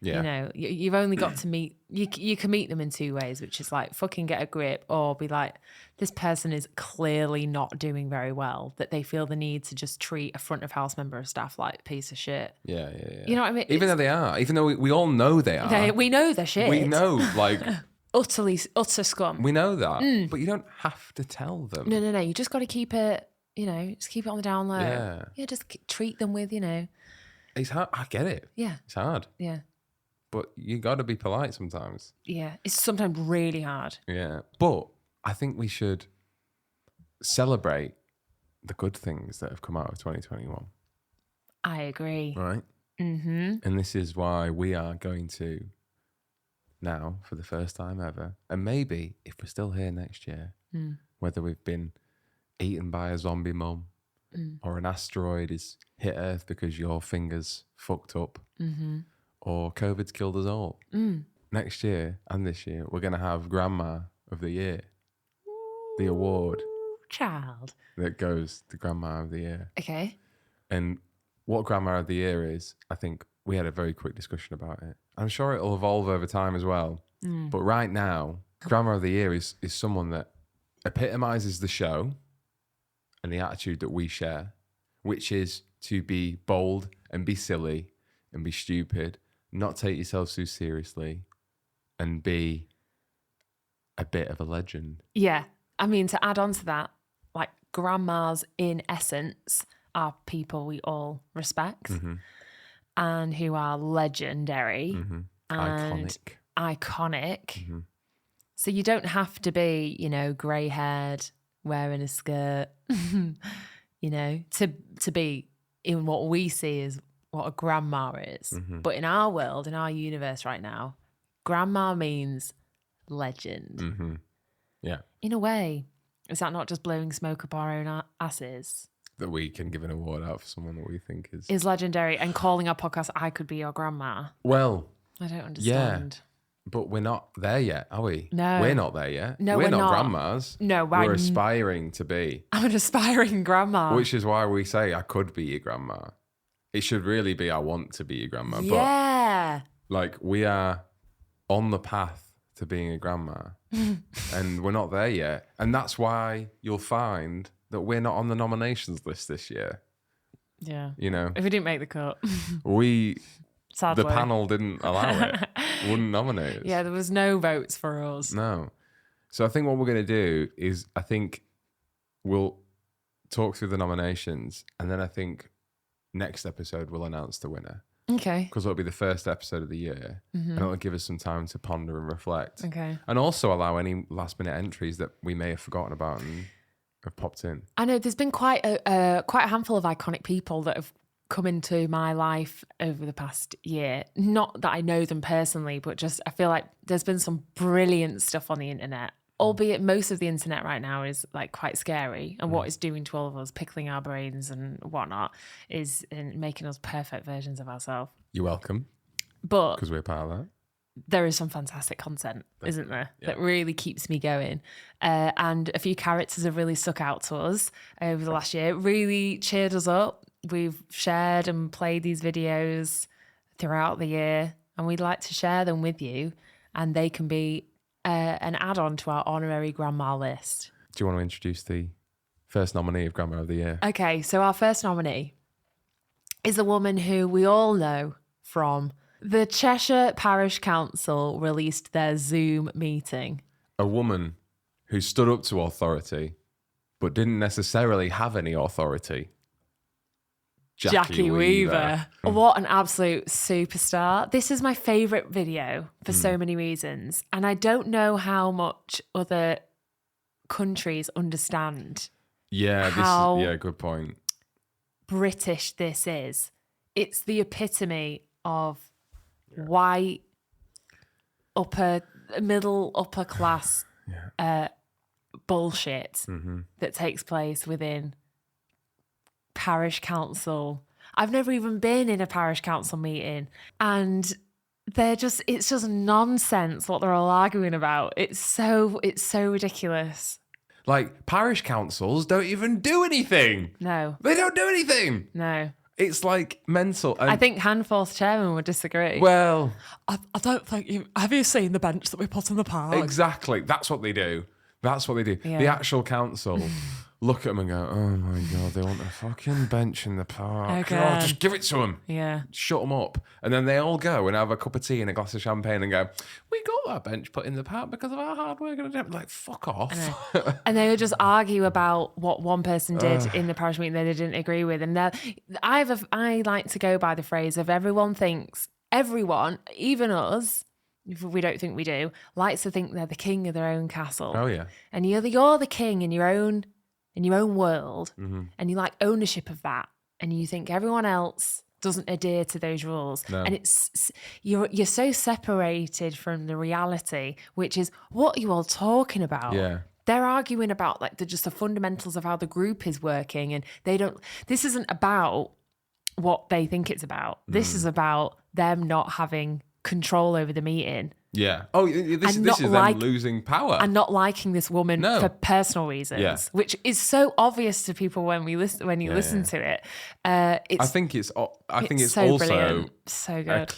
Yeah. you know, you've only got to meet. You can meet them in two ways, which is like fucking get a grip, or be like, this person is clearly not doing very well. That they feel the need to just treat a front of house member of staff like a piece of shit. Yeah. You know what I mean? Even though they are, even though we all know they are. We know they're shit. We know, like, utter scum. we know that. But you don't have to tell them. No. You just got to keep it. You know, just keep it on the down low. Yeah. Just treat them with, you know. It's hard. I get it. Yeah. It's hard. Yeah. But you got to be polite sometimes. Yeah. It's sometimes really hard. Yeah. But I think we should celebrate the good things that have come out of 2021. I agree. Right? Mm-hmm. And this is why we are going to now, for the first time ever, and maybe if we're still here next year, whether we've been eaten by a zombie mum or an asteroid has hit Earth because your fingers fucked up or COVID's killed us all. Next year and this year, we're going to have Grandma of the Year, the award Child. that goes to Grandma of the Year. Okay. And what Grandma of the Year is, I think we had a very quick discussion about it. I'm sure it'll evolve over time as well. But right now, Grandma of the Year is someone that epitomizes the show and the attitude that we share, which is to be bold and be silly and be stupid, not take yourself too seriously, and be a bit of a legend. Yeah. I mean, to add on to that, like grandmas in essence are people we all respect and who are legendary and iconic. So you don't have to be, you know, grey haired, wearing a skirt, you know, to be in what we see as what a grandma is. But in our world, in our universe right now, grandma means legend. Yeah. In a way, is that not just blowing smoke up our own asses? That we can give an award out for someone that we think is... Is legendary and calling our podcast, I Could Be Your Grandma. Well... I don't understand. But we're not there yet, are we? No. We're not there yet. No, we're we're not not. grandmas. No, we're aspiring to be. I'm an aspiring grandma. Which is why we say, I could be your grandma. It should really be, I want to be your grandma. Yeah. But, like, we are on the path to being a grandma. And we're not there yet. And that's why you'll find that we're not on the nominations list this year. Yeah. You know? If we didn't make the cut. The panel didn't allow it. Wouldn't nominate us. Yeah, there was no votes for us. No. So I think what we're going to do is I think we'll talk through the nominations and then I think next episode we'll announce the winner. Okay. Because it'll be the first episode of the year and it'll give us some time to ponder and reflect. Okay. And also allow any last minute entries that we may have forgotten about and have popped in. I know there's been quite a handful of iconic people that have come into my life over the past year. Not that I know them personally, but just I feel like there's been some brilliant stuff on the internet, albeit most of the internet right now is like quite scary. And what it's doing to all of us, pickling our brains and whatnot, is making us perfect versions of ourselves. You're welcome. But because we're part of that. There is some fantastic content, isn't there, yeah. that really keeps me going. And a few characters have really stuck out to us over the last year, really cheered us up. We've shared and played these videos throughout the year, and we'd like to share them with you, and they can be an add-on to our honorary grandma list. Do you want to introduce the first nominee of Grandma of the Year? Okay, so our first nominee is a woman who we all know from the Cheshire Parish Council released their Zoom meeting. A woman who stood up to authority, but didn't necessarily have any authority. Jackie Weaver. What an absolute superstar. This is my favourite video for so many reasons. And I don't know how much other countries understand Yeah, good point. British this is. It's the epitome of white, middle, upper class bullshit that takes place within parish council. I've never even been in a parish council meeting, and it's just nonsense what they're all arguing about. It's so ridiculous. Like, parish councils don't even do anything. No. They don't do anything. No. It's like mental. And, I think Handforth chairman would disagree. well, I don't think have you seen the bench that we put in the park? exactly. That's what they do. The Yeah. actual council look at them and go, oh my God, they want a fucking bench in the park. Again. Oh, just give it to them. Yeah. Shut them up. And then they all go and have a cup of tea and a glass of champagne and go, we got that bench put in the park because of our hard work. And like, fuck off. And they would just argue about what one person did in the parish meeting that they didn't agree with. And I like to go by the phrase of everyone, even us, if we don't think we do, likes to think they're the king of their own castle. Oh, yeah. And you're the king in your own world, and you like ownership of that, and you think everyone else doesn't adhere to those rules. No. And it's you're so separated from the reality, which is what are you all talking about? Yeah. They're arguing about like just the fundamentals of how the group is working, and this isn't about what they think it's about. This is about them not having control over the meeting. Yeah. Oh, this is them losing power. And not liking this woman for personal reasons, which is so obvious to people when you listen to it. I think it's so also brilliant. So good.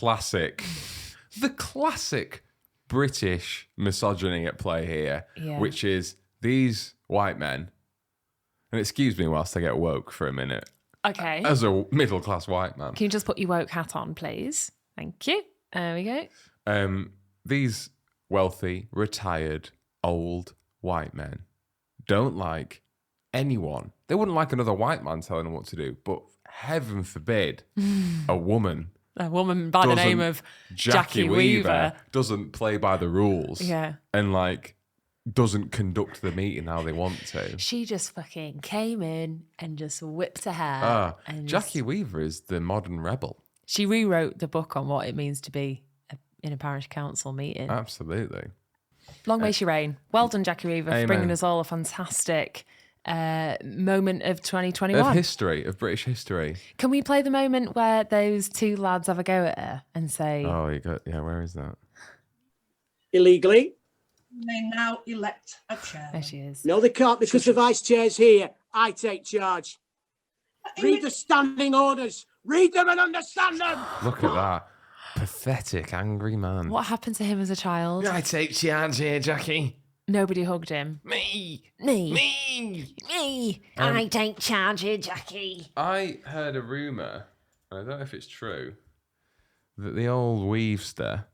The classic British misogyny at play here, which is these white men, and excuse me whilst I get woke for a minute. Okay. As a middle-class white man. Can you just put your woke hat on, please? Thank you. There we go. These wealthy, retired, old white men don't like anyone. They wouldn't like another white man telling them what to do, but heaven forbid a woman by the name of Jackie Weaver doesn't play by the rules. Yeah. And like doesn't conduct the meeting how they want to. She just fucking came in and just whipped her hair. Jackie Weaver is the modern rebel. She rewrote the book on what it means to be in a parish council meeting. Absolutely. Long may she reign. Well done, Jackie Weaver, for bringing us all a fantastic moment of 2021. Of history, of British history. Can we play the moment where those two lads have a go at her and say... Oh, where is that? Illegally. They now elect a chair. There she is. No, they can't because the vice chair's here. I take charge. Read the standing orders. Read them and understand them. Look at that. Pathetic, angry man. What happened to him as a child? I take charge here, Jackie. Nobody hugged him. Me. I take charge here, Jackie. I heard a rumour, and I don't know if it's true, that the old Weavester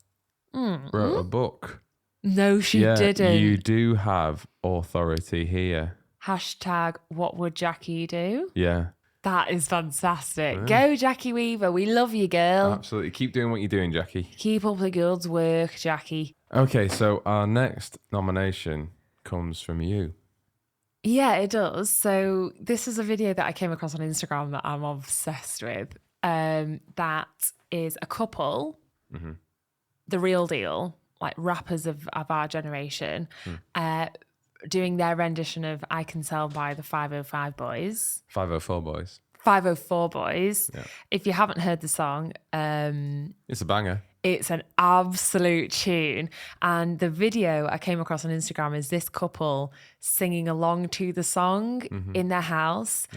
wrote a book. No, she didn't. You do have authority here. Hashtag what would Jackie do? Yeah. That is fantastic. Go, Jackie Weaver. We love you, girl. Absolutely. Keep doing what you're doing, Jackie. Keep up the good work, Jackie. Okay, so our next nomination comes from you. Yeah, it does. So this is a video that I came across on Instagram that I'm obsessed with. That is a couple, the real deal, like rappers of our generation, doing their rendition of I Can Tell by the 505 Boys. 504 Boys. 504 Boys. Yeah. If you haven't heard the song, it's a banger. It's an absolute tune. And the video I came across on Instagram is this couple singing along to the song in their house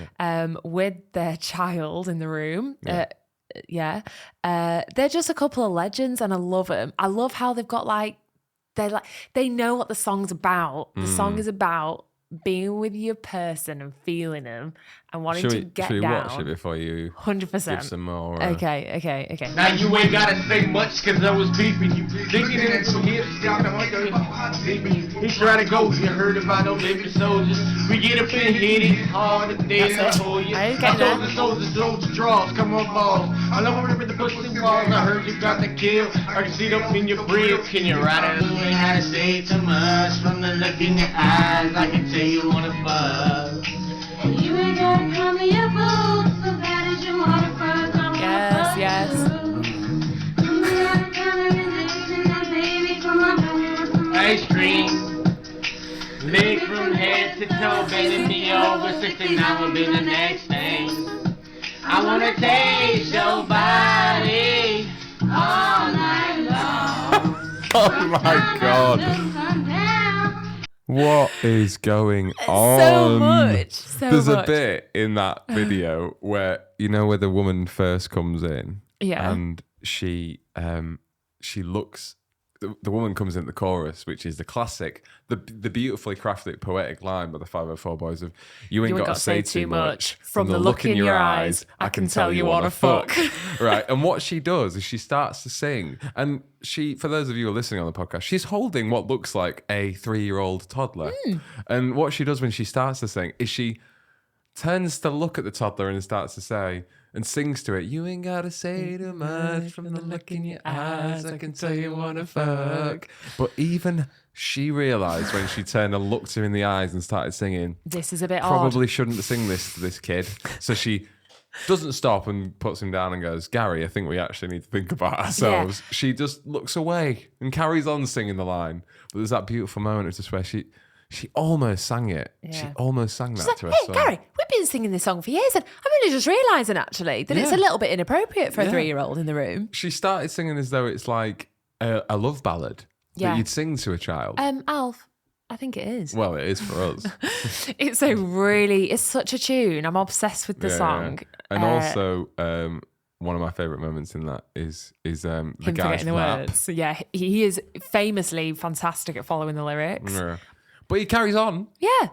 with their child in the room. They're just a couple of legends and I love them. I love how they've got they know what the song's about. The song is about being with your person and feeling them and wanting to get down. Should we watch it before you 100% give some more? Okay. Now you ain't gotta say much cause I was peeping you. Thinking it into hips. He's trying to go. You heard about those living soldiers. We get up and hit it hard and then for you. I told the soldier draws. Come on, balls. I love remember the push and walls. I heard you got the kill. I can see it up in your crib. Can you ride it? You ain't had to say too much. From the look in your eyes, I can tell you wanna fuck. You ain't gotta come to your boots, so bad as you wanna fuck. Yes. Ice cream, leg from head to toe, bending me over, 69 will be the next thing. I wanna taste your body all night long. Oh my God. Sundown. What is going So on? much. So There's much. a bit in that video where, where the woman first comes in. Yeah. And she looks, the woman comes in the chorus, which is the classic, the beautifully crafted poetic line by the 504 Boys of, you ain't got to say too much. From the look in your eyes, I can tell you wanna fuck. Right. And what she does is she starts to sing. And she, for those of you who are listening on the podcast, she's holding what looks like a 3-year-old toddler. And what she does when she starts to sing is she turns to look at the toddler and starts to say, and sings to it, you ain't gotta say too much, from the look in your eyes, I can tell you wanna fuck. But even she realised when she turned and looked him in the eyes and started singing, This is a bit probably shouldn't sing this to this kid. So she doesn't stop and puts him down and goes, Gary, I think we actually need to think about ourselves. Yeah. She just looks away and carries on singing the line. But there's that beautiful moment of just where she almost sang it. Yeah. She almost sang that She's like, to her hey, son. Gary, we've been singing this song for years, and I'm only just realising actually that it's a little bit inappropriate for a 3-year-old in the room. She started singing as though it's like a love ballad that you'd sing to a child. Alf, I think it is. Well, it is for us. It's such a tune. I'm obsessed with the song. Yeah. And also, one of my favourite moments in that is the him guy's forgetting the rap. words. Yeah, he is famously fantastic at following the lyrics. Yeah. But he carries on. Yeah.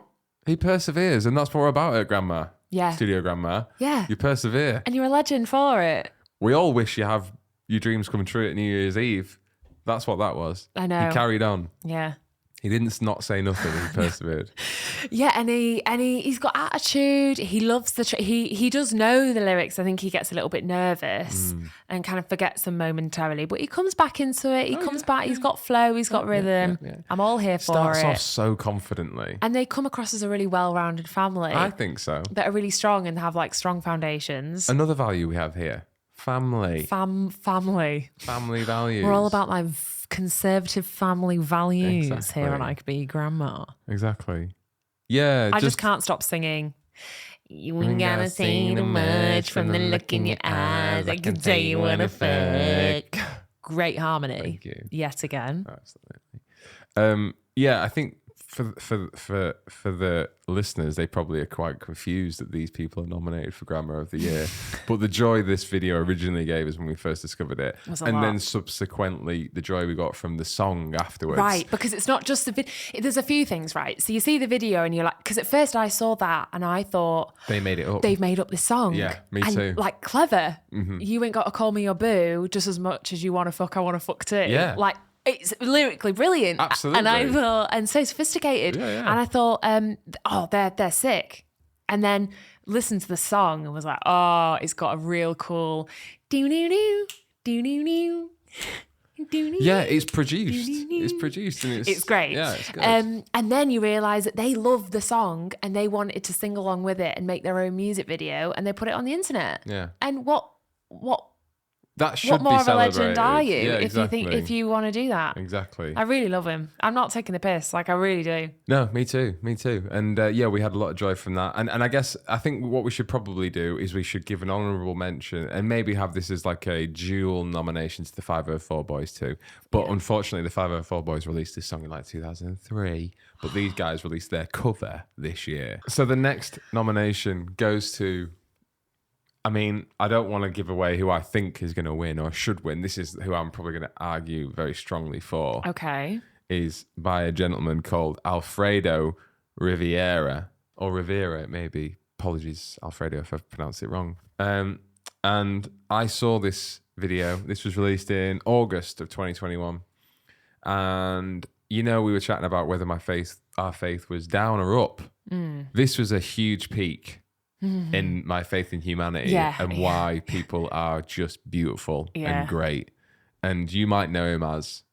He perseveres, and that's what we're about at Grandma. Yeah. Studio Grandma. Yeah. You persevere. And you're a legend for it. We all wish you have your dreams come true at New Year's Eve. That's what that was. I know. He carried on. Yeah. He didn't not say nothing. He persevered. Yeah, and he's got attitude. He loves he does know the lyrics. I think he gets a little bit nervous and kind of forgets them momentarily, but he comes back into it. He comes back. He's got flow. He's got rhythm. Yeah. I'm all here for Starts it. off so confidently. And they come across as a really well-rounded family. I think so. That are really strong and have like strong foundations. Another value we have here. Family. Family. Family values. We're all about my conservative family values Exactly. here on I Could Be Grandma. Exactly. Yeah. I just can't stop singing. You ain't gotta say too much, from the look in your eyes, I can tell you wanna fuck. Great harmony. Thank you. Yet again. Absolutely. Yeah, I think for the listeners, they probably are quite confused that these people are nominated for Grandma of the Year. But the joy this video originally gave us when we first discovered it, and then subsequently the joy we got from the song afterwards. Right, because it's not just the video. There's a few things, right? So you see the video and you're like, because at first I saw that and I thought they made it up. They've made up this song. Yeah, me and, too. Like clever. You ain't got to call me your boo just as much as you want to fuck. I want to fuck too. Yeah. Like. It's lyrically brilliant. Absolutely. And I thought, and so sophisticated. Yeah. And I thought, they're sick. And then listened to the song and was like, oh, it's got a real cool do-do-do, do-do-do. Yeah, it's produced. It's produced and It's great. Yeah, it's good. And then you realise that they love the song and they wanted to sing along with it and make their own music video and they put it on the internet. Yeah. And what that should what more be of a legend celebrated. are you Yeah, if exactly. if you want to do that? Exactly. I really love him. I'm not taking the piss. Like I really do. No, me too. And we had a lot of joy from that. And I think what we should probably do is we should give an honourable mention and maybe have this as like a dual nomination to the 504 Boys too. But unfortunately, the 504 Boys released this song in like 2003, but these guys released their cover this year. So the next nomination goes to, I mean, I don't want to give away who I think is going to win or should win. This is who I'm probably going to argue very strongly for. Okay. Is by a gentleman called Alfredo Rivera, or Rivera, maybe. Apologies, Alfredo, if I've pronounced it wrong. And I saw this video. This was released in August of 2021. And, we were chatting about whether our faith was down or up. This was a huge peak in my faith in humanity and why people are just beautiful and great. And you might know him as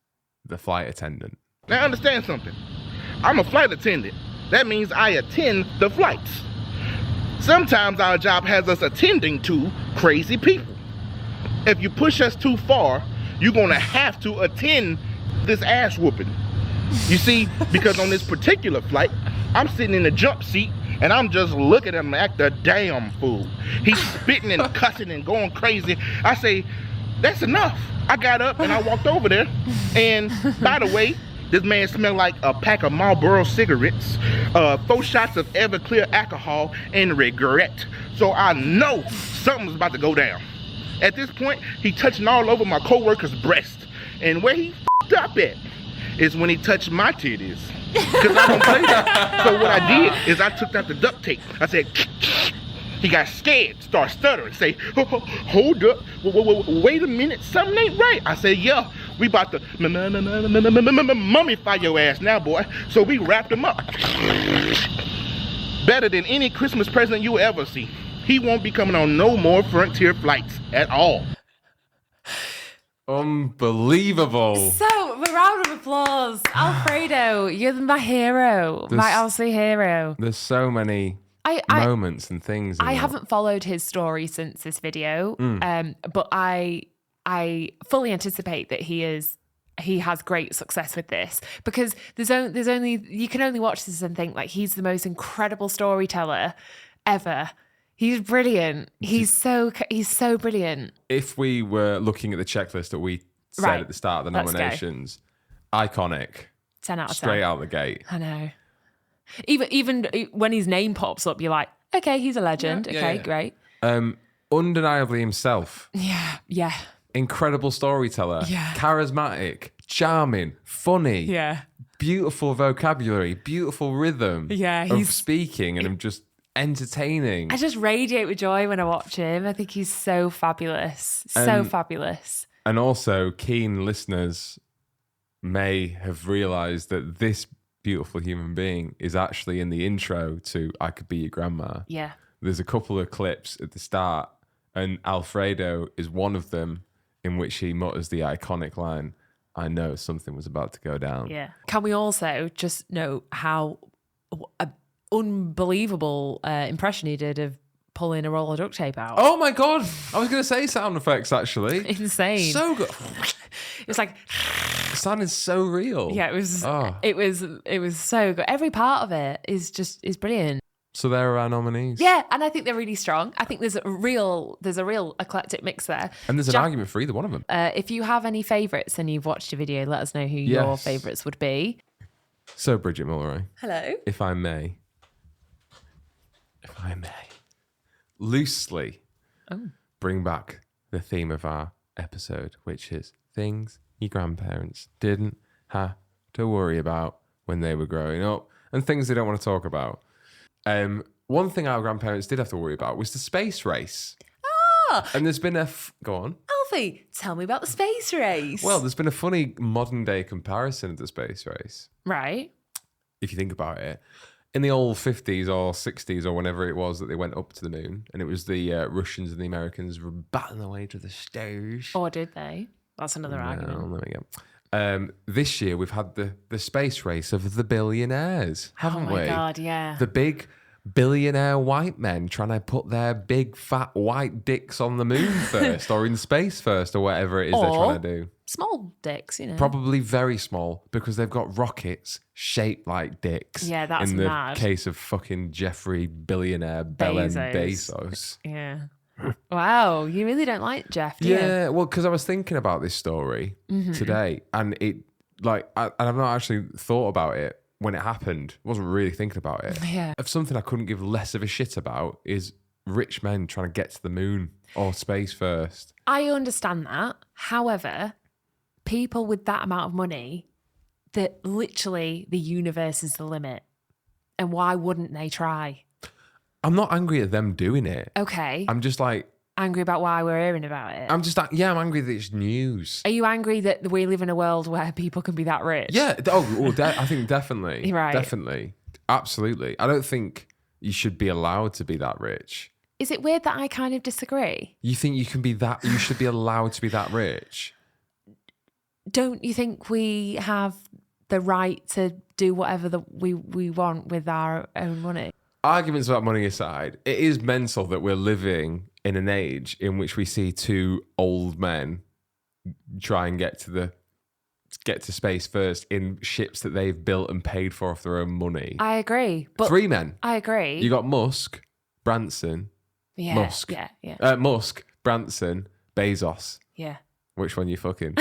the flight attendant. Now understand something. I'm a flight attendant. That means I attend the flights. Sometimes our job has us attending to crazy people. If you push us too far, you're gonna have to attend this ass whooping. You see, because on this particular flight, I'm sitting in the jump seat and I'm just looking at him act a damn fool. He's spitting and cussing and going crazy. I say, That's enough. I got up and I walked over there. And by the way, this man smelled like a pack of Marlboro cigarettes, 4 shots of Everclear alcohol, and regret. So I know something's about to go down. At this point, he touching all over my co-worker's breast. And where he f***ed up at is when he touched my titties. Because I don't play that. So what I did is I took out the duct tape. I said, he got scared, started stuttering, say, hold up, wait a minute, something ain't right. I said, yeah, we about to mummify your ass now, boy. So we wrapped him up. Better than any Christmas present you will ever see. He won't be coming on no more Frontier flights at all. Unbelievable. So, a round of applause. Alfredo, you're my hero. My Aussie hero. There's so many moments and things. I haven't followed his story since this video, but I fully anticipate that he has great success with this, because there's only you can only watch this and think like he's the most incredible storyteller ever. He's brilliant. He's so brilliant. If we were looking at the checklist that we said at the start of the nominations, iconic, 10 out of 10, straight out the gate. I know. Even when his name pops up, you're like, okay, he's a legend. Yeah, great. Undeniably himself. Yeah. Incredible storyteller. Yeah. Charismatic, charming, funny. Yeah. Beautiful vocabulary, beautiful rhythm. Yeah, of speaking and just entertaining. I just radiate with joy when I watch him. I think he's so fabulous. So fabulous. And also, keen listeners may have realised that this beautiful human being is actually in the intro to I Could Be Your Grandma. Yeah. There's a couple of clips at the start, and Alfredo is one of them, in which he mutters the iconic line, I know something was about to go down. Yeah. Can we also just note how unbelievable impression he did of pulling a roll of duct tape out? Oh my God. I was going to say sound effects, actually. Insane. So good. It was like... It sounded so real. Yeah, it was so good. Every part of it is brilliant. So there are our nominees. Yeah, and I think they're really strong. I think there's a real eclectic mix there. And there's an argument for either one of them. If you have any favourites and you've watched a video, let us know who your favourites would be. So Bridget Mulroy. Hello. If I may, loosely bring back the theme of our episode, which is things your grandparents didn't have to worry about when they were growing up and things they don't want to talk about. One thing our grandparents did have to worry about was the space race. And there's been go on. Alfie, tell me about the space race. Well, there's been a funny modern day comparison of the space race. Right. If you think about it. In the old 50s or 60s or whenever it was that they went up to the moon, and it was the Russians and the Americans were battling their way to the stars. Or did they? That's another argument. There we go. This year we've had the space race of the billionaires, haven't we? Oh my God, yeah. The big billionaire white men trying to put their big fat white dicks on the moon first or in space first or whatever it is they're trying to do. Small dicks, you know. Probably very small because they've got rockets shaped like dicks. Yeah, that's in the mad. case of fucking Jeffrey billionaire Belen Bezos. Yeah. Wow, you really don't like Jeff, do you? Yeah, well, because I was thinking about this story today, and it I've not actually thought about it when it happened. I wasn't really thinking about it. Yeah. Of something I couldn't give less of a shit about is rich men trying to get to the moon or space first. I understand that. However, people with that amount of money, that literally the universe is the limit. And why wouldn't they try? I'm not angry at them doing it. Okay. I'm just like... Angry about why we're hearing about it? I'm just like, I'm angry that it's news. Are you angry that we live in a world where people can be that rich? Yeah. I think definitely. Right. Definitely. Absolutely. I don't think you should be allowed to be that rich. Is it weird that I kind of disagree? You think you can be that... You should be allowed to be that rich? Don't you think we have the right to do whatever we want with our own money? Arguments about money aside, it is mental that we're living in an age in which we see two old men try and get to space first in ships that they've built and paid for off their own money. I agree. But 3 men. I agree. You got Musk, Branson, Musk. Yeah. Musk, Branson, Bezos. Yeah. Which one you fucking?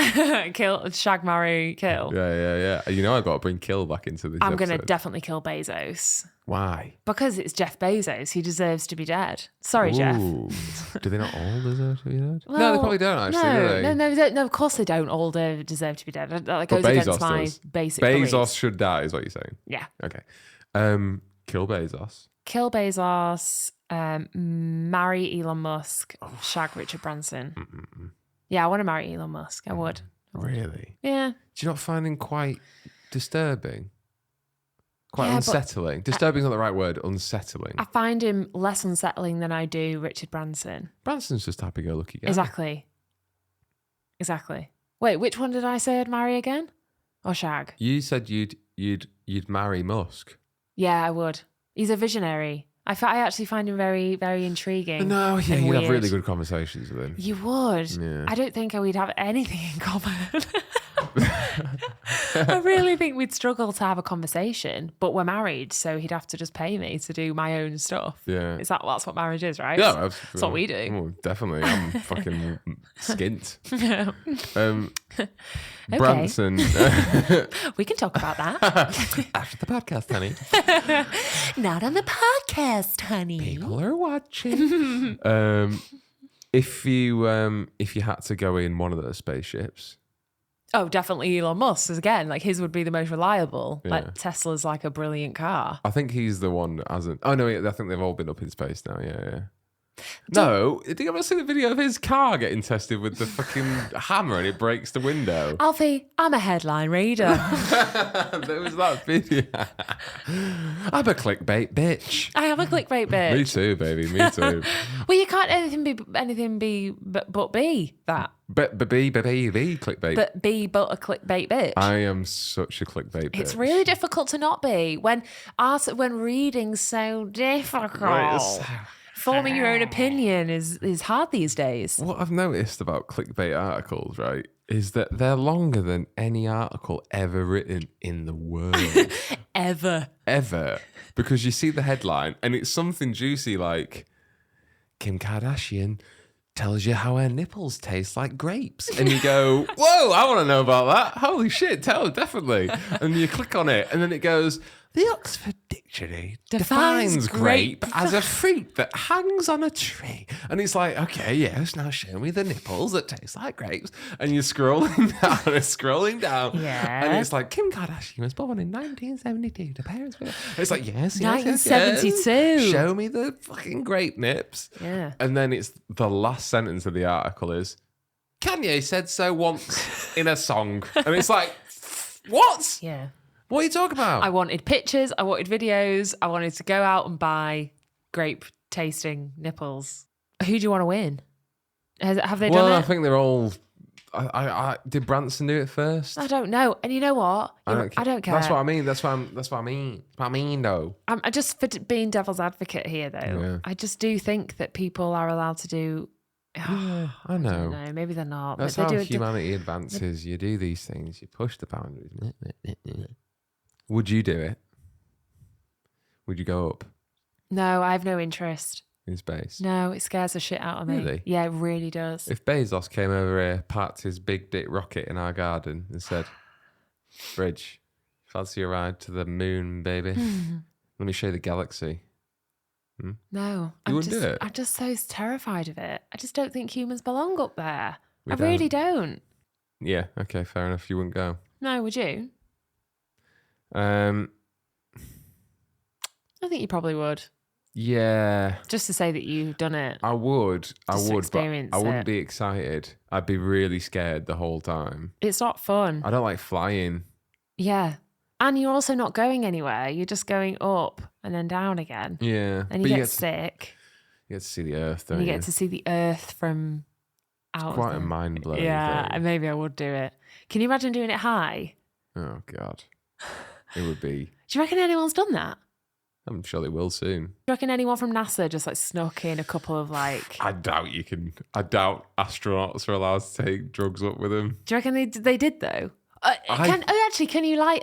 Kill, shag, marry, kill. Yeah. You know I've got to bring kill back into this I'm going to episode. definitely kill Bezos. Why? Because it's Jeff Bezos. He deserves to be dead. Sorry, Jeff. Ooh. Do they not all deserve to be dead? Well, No, they probably don't actually, do they? No, of course they don't all deserve to be dead. That But goes against my does. basic Bezos beliefs. should die, is what you're saying. Yeah. Okay. Kill Bezos. Kill Bezos, marry Elon Musk, shag Richard Branson. Yeah, I want to marry Elon Musk. I would. Really? Yeah. Do you not find him quite disturbing? Quite Yeah, but- unsettling? Disturbing is not the right word. Unsettling. I find him less unsettling than I do Richard Branson. Branson's just happy-go-lucky guy. Exactly. Wait, which one did I say I'd marry again? Or shag? You said you'd marry Musk. Yeah, I would. He's a visionary. I actually find him very, very intriguing. No, yeah, and you'd have weird. really good conversations with him. You would. Yeah. I don't think we'd have anything in common. I really think we'd struggle to have a conversation, but we're married, so he'd have to just pay me to do my own stuff. Yeah. That's what marriage is, right? Yeah, That's what we do. Oh, definitely. I'm fucking skint. Okay. Branson. We can talk about that. After the podcast, honey. Not on the podcast, honey. People are watching. If you had to go in one of those spaceships, Oh, definitely Elon Musk. Again, like his would be the most reliable. Yeah. Like Tesla's like a brilliant car. I think he's the one that hasn't. Oh no, I think they've all been up in space now. Yeah. No, did you ever see the video of his car getting tested with the fucking hammer and it breaks the window? Alfie, I'm a headline reader. There was that video. I'm a clickbait bitch. I am a clickbait bitch. Me too, baby. Me too. Well, you can't anything be but be that. But clickbait. But be but a clickbait bitch. I am such a clickbait bitch. It's really difficult to not be when reading's so difficult. Right, it's- Forming your own opinion is hard these days. What I've noticed about clickbait articles, right, is that they're longer than any article ever written in the world. Ever. Because you see the headline and it's something juicy like Kim Kardashian tells you how her nipples taste like grapes. And you go, whoa, I want to know about that. Holy shit, definitely. And you click on it and then it goes, the Oxford Dictionary defines grape as a fruit that hangs on a tree. And it's like, okay, yes, now show me the nipples that taste like grapes. And you're scrolling down. Yeah. And it's like, Kim Kardashian was born in 1972. The parents were... It's like, yes. 1972. Show me the fucking grape nips. Yeah. And then it's the last sentence of the article is, Kanye said so once in a song. And it's like, what? Yeah. What are you talking about? I wanted pictures, I wanted videos, I wanted to go out and buy grape tasting nipples. Who do you want to win? Have they done Well, it? I think they're all... I did Branson do it first? I don't know. And you know what? I don't care. That's what I mean. That's what I mean, though. I'm just for being devil's advocate here, though. Yeah. I just do think that people are allowed to do. Yeah, I know. No, maybe they're not. That's but how they do humanity advances. You do these things. You push the boundaries. Would you do it? Would you go up No, I have no interest. in space? No, it scares the shit out of me. Really? Yeah, it really does. If Bezos came over here, parked his big dick rocket in our garden and said, Bridge, fancy a ride to the moon, baby? Let me show you the galaxy. No, You wouldn't do it? I'm just so terrified of it. I just don't think humans belong up there. We I really don't. Yeah, okay, fair enough. You wouldn't go. No, would you? Um, I think you probably would. yeah, Just to say that you've done it. I would. Just I to would, but experience I wouldn't it. be excited. I'd be really scared the whole time. It's not fun. I don't like flying. Yeah. And you're also not going anywhere. You're just going up and then down again. Yeah, And but you get sick. you get to see the Earth, don't And you? you get to see the earth from out of Quite a the- mind blowing. Yeah, thing. and maybe I would do it. Can you imagine doing it high? Oh God, it would be. Do you reckon anyone's done that? I'm sure they will soon. Do you reckon anyone from NASA just like snuck in a couple of like... I doubt you can. I doubt astronauts are allowed to take drugs up with them. Do you reckon they did though? Can you like?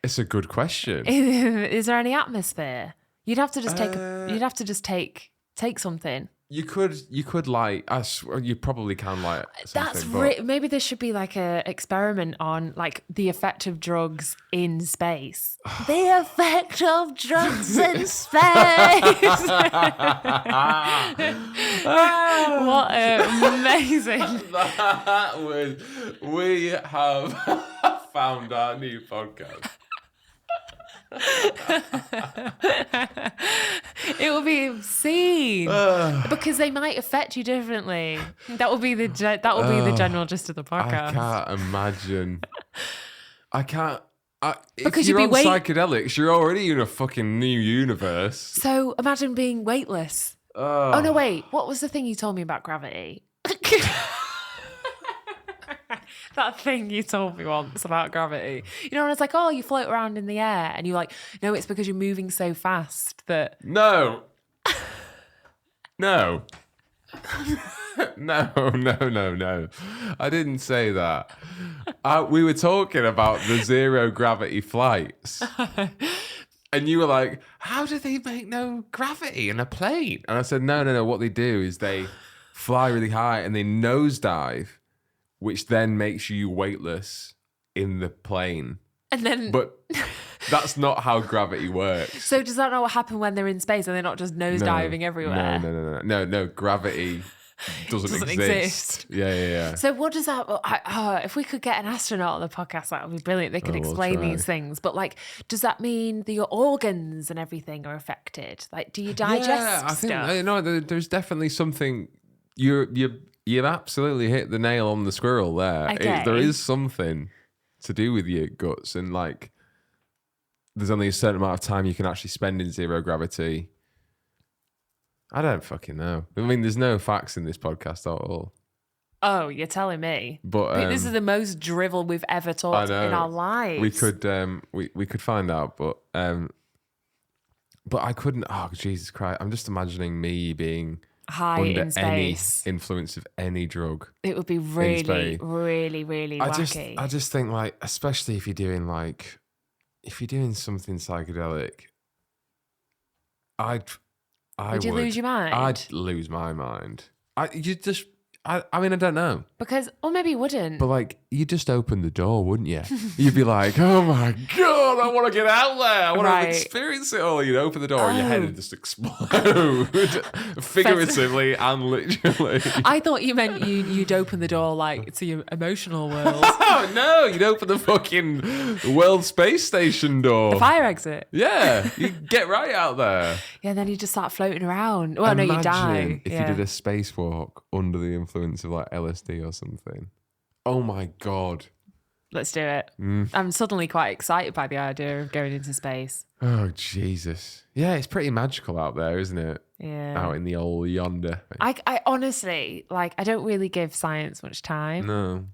It's a good question. Is there any atmosphere? You'd have to just take. You'd have to just take something. You could like, you probably can like something. Maybe there should be like a experiment on like the effect of drugs in space. The effect of drugs in space. What amazing! We have found our new podcast. It will be obscene because they might affect you differently. That will be the general gist of the podcast. I can't imagine. I can't. Because if you're you'd be on psychedelics, you're already in a fucking new universe. So imagine being weightless. Oh no, wait. What was the thing you told me about gravity? That thing you told me once about gravity. You know, when it's like, oh, you float around in the air, and you're like, no, it's because you're moving so fast that. No. No. No. I didn't say that. We were talking about the zero gravity flights. And you were like, how do they make no gravity in a plane? And I said, no. What they do is they fly really high and they nosedive, which then makes you weightless in the plane. And then, but that's not how gravity works. So does that not happen when they're in space and they're not just nosediving everywhere? No. Gravity doesn't exist. Yeah. So what does that? If we could get an astronaut on the podcast, that would be brilliant. They could explain these things. But like, does that mean that your organs and everything are affected? Like, do you digest? Yeah, I think there's definitely something. You've absolutely hit the nail on the squirrel there. Okay. There is something to do with your guts, and like, there's only a certain amount of time you can actually spend in zero gravity. I don't fucking know. I mean, there's no facts in this podcast at all. Oh, you're telling me? But this is the most drivel we've ever talked in our lives. We could find out, but I couldn't. Oh, Jesus Christ! I'm just imagining me being high under in space. Any influence of any drug. It would be really, really, really wacky. I just think, like, especially if you're doing something psychedelic, would you lose your mind? I'd lose my mind. I mean, I don't know. Because, or maybe you wouldn't. But like, you just open the door, wouldn't you? You'd be like, oh my God, I want to get out there. I want to experience it all. You'd open the door and your head would just explode. Figuratively and literally. I thought you meant you'd open the door like to your emotional world. Oh no, you'd open the fucking World Space Station door. The fire exit. Yeah, you get right out there. Yeah, and then you just start floating around. Well, Imagine no, you die. if you did a spacewalk under the influence of like LSD or something. Oh my God. Let's do it. I'm suddenly quite excited by the idea of going into space. Oh, Jesus. Yeah, it's pretty magical out there, isn't it? Yeah. Out in the old yonder. I honestly, like, I don't really give science much time. No.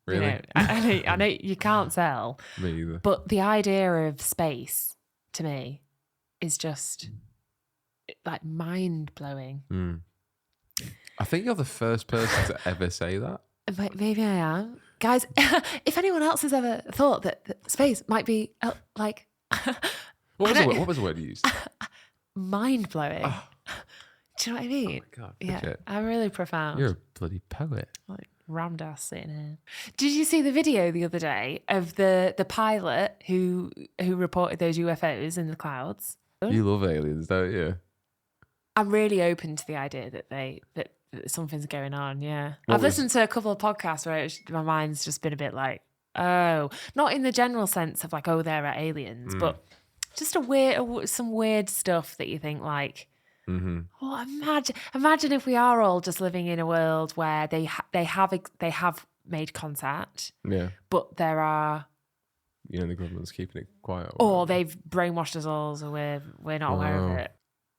Really? You know, I know you can't tell. Me either. But the idea of space, to me, is just, like, mind-blowing. I think you're the first person to ever say that. Maybe I am. Guys, if anyone else has ever thought that space might be like... What was the word you used? Mind-blowing. Oh. Do you know what I mean? Oh my God, yeah, I'm really profound. You're a bloody poet. Like Ramdas sitting here. Did you see the video the other day of the pilot who reported those UFOs in the clouds? You love aliens, don't you? I'm really open to the idea that something's going on. Yeah, I've listened to a couple of podcasts where my mind's just been a bit like, oh, not in the general sense of like, oh, there are aliens, but just some weird stuff that you think like, oh, imagine if we are all just living in a world where they have made contact, but there are. You know, the government's keeping it quiet. Or they've brainwashed us all, so we're not aware of it.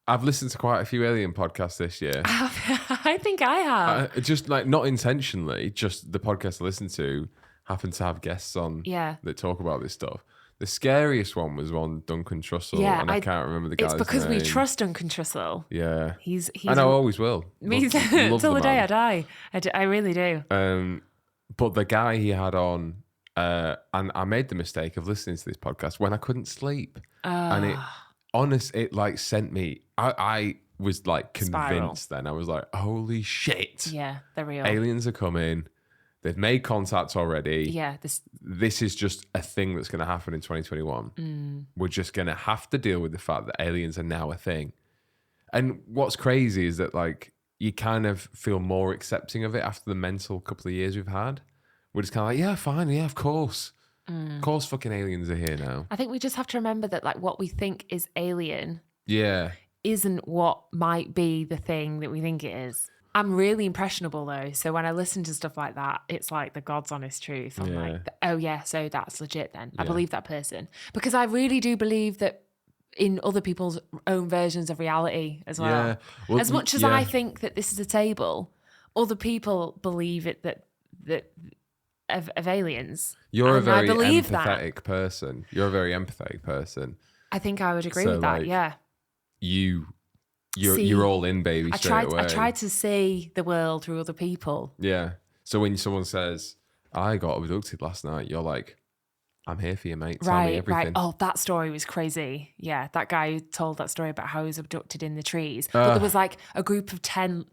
I've listened to quite a few alien podcasts this year. I think I have. Just like not intentionally, just the podcast I listen to happen to have guests on that talk about this stuff. The scariest one was on Duncan Trussell, and I can't remember the guy's name. It's because we trust Duncan Trussell. Yeah. He's and I always will. Me till the day I die. I really do. But the guy he had on, and I made the mistake of listening to this podcast when I couldn't sleep. And it like sent me, I was like Spiral. convinced then. I was like, holy shit. Yeah, they're real. Aliens are coming. They've made contact already. Yeah, This is just a thing that's going to happen in 2021. We're just going to have to deal with the fact that aliens are now a thing. And what's crazy is that like you kind of feel more accepting of it after the mental couple of years we've had. We're just kind of like, yeah, fine, yeah, of course. Of course fucking aliens are here now. I think we just have to remember that like what we think is alien Yeah. isn't what might be the thing that we think it is. I'm really impressionable though. So when I listen to stuff like that, it's like the God's honest truth. I'm like, oh yeah, so that's legit then. I believe that person. Because I really do believe that in other people's own versions of reality as well. Yeah. Well, as much as I think that this is a table, other people believe it that of aliens. You're a And I very believe empathetic person. You're a very empathetic person. I think I would agree So, with that, like, yeah. You're all in, baby, straight away. I tried to see the world through other people. Yeah. So when someone says, I got abducted last night, you're like, I'm here for you, mate. Tell me everything. Right. Oh, that story was crazy. Yeah, that guy who told that story about how he was abducted in the trees. But there was like a group of 10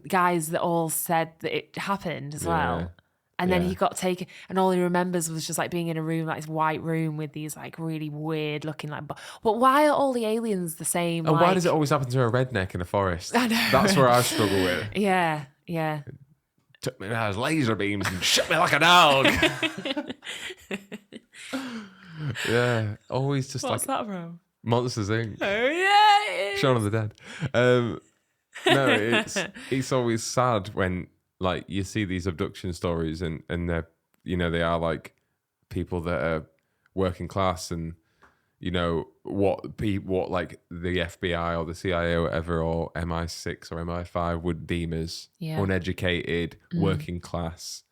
guys that all said that it happened as well. And then he got taken, and all he remembers was just like being in a room, like this white room with these like really weird looking like. But why are all the aliens the same? And why does it always happen to a redneck in a forest? I know. That's where I struggle with. Yeah. Took me out his laser beams and shot me like a dog. Yeah, always just What's like that from? Monsters Inc. Oh yeah. Shaun of the Dead. No, it's always sad when like you see these abduction stories and they're, you know, they are like people that are working class and, you know, what like the FBI or the CIA or whatever or MI6 or MI5 would deem as uneducated working class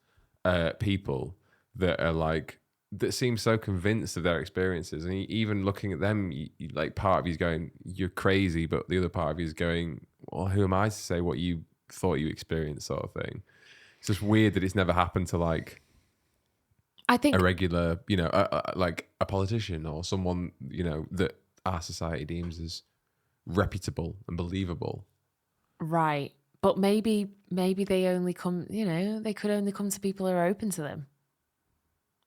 people that are like, that seem so convinced of their experiences. And even looking at them, like part of you's going, you're crazy, but the other part of you's going, well, who am I to say what you thought you experienced, sort of thing. It's just weird that it's never happened to like, I think a regular, you know, like a politician or someone, you know, that our society deems as reputable and believable. Right. But maybe they only come, you know, they could only come to people who are open to them.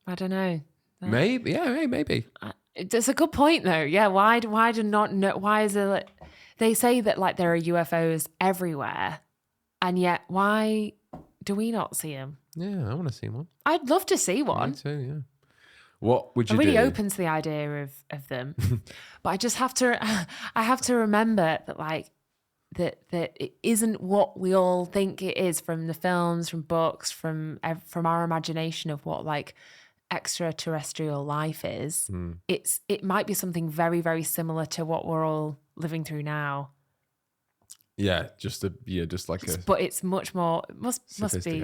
I don't know. Maybe, yeah, maybe. It's a good point though. Yeah. Why do not know? Why is there? Like, they say that like there are UFOs everywhere, and yet why do we not see them? Yeah, I want to see one. I'd love to see one. Me too. Yeah. What would you I'm do? really open to the idea of them, but I just have to. I have to remember that like that it isn't what we all think it is from the films, from books, from our imagination of what like extraterrestrial life is. It might be something very, very similar to what we're all living through now. Yeah, but it's much more. Must be.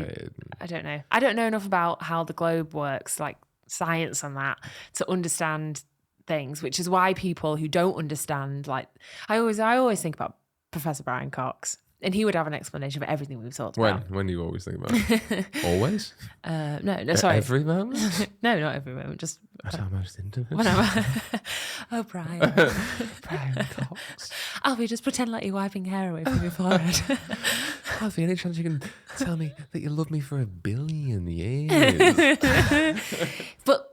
I don't know. I don't know enough about how the globe works, like science and that, to understand things. Which is why people who don't understand, like I always think about Professor Brian Cox. And he would have an explanation for everything we've talked about. When do you always think about it? Always? No, sorry. Every moment? No, not every moment. Just that's how most intimate. Whenever. Oh, Brian. Brian Cox. Alfie, just pretend like you're wiping hair away from your forehead. Alfie, any chance you can tell me that you love me for 1 billion years? But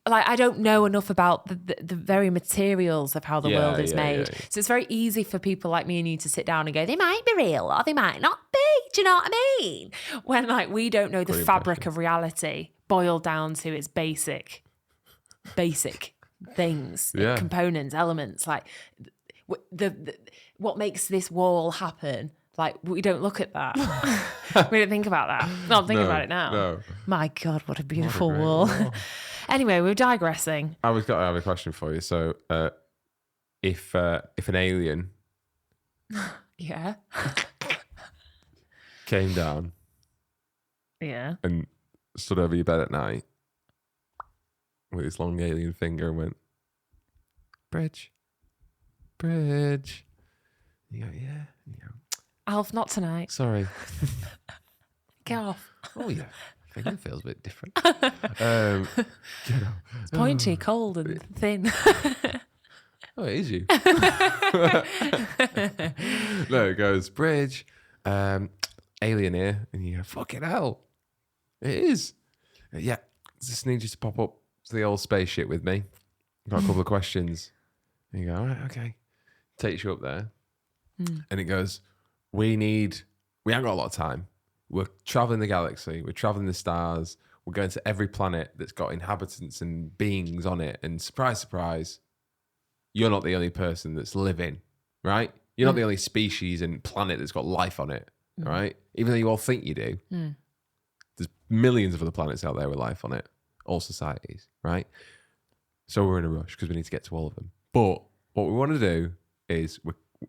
like I don't know enough about the very materials of how the world is made. Yeah. So it's very easy for people like me and you to sit down and go, they might be real or they might not be. Do you know what I mean? When like we don't know the fabric of reality boiled down to its basic things, components, elements. Like the what makes this wall happen. Like, we don't look at that. We don't think about that. No, I'm thinking about it now. No. My God, what a beautiful wall. Anyway, we're digressing. I have a question for you. So, if an alien came down and stood over your bed at night with his long alien finger and went, Bridge. And you go, yeah. And you go, Alf, not tonight. Sorry. Get off. Oh, yeah. Finger feels a bit different. It's pointy, cold and thin. Oh, it is you. No, it goes, Bridge, alien here. And you go, fucking hell. It is. Yeah, just need you to pop up to the old spaceship with me. Got a couple of questions. And you go, all right, okay. Takes you up there. And it goes, we haven't got a lot of time. We're traveling the galaxy. We're traveling the stars. We're going to every planet that's got inhabitants and beings on it. And surprise, surprise, you're not the only person that's living, right? You're not the only species and planet that's got life on it, right? Even though you all think you do. There's millions of other planets out there with life on it, all societies, right? So we're in a rush because we need to get to all of them. But what we want to do is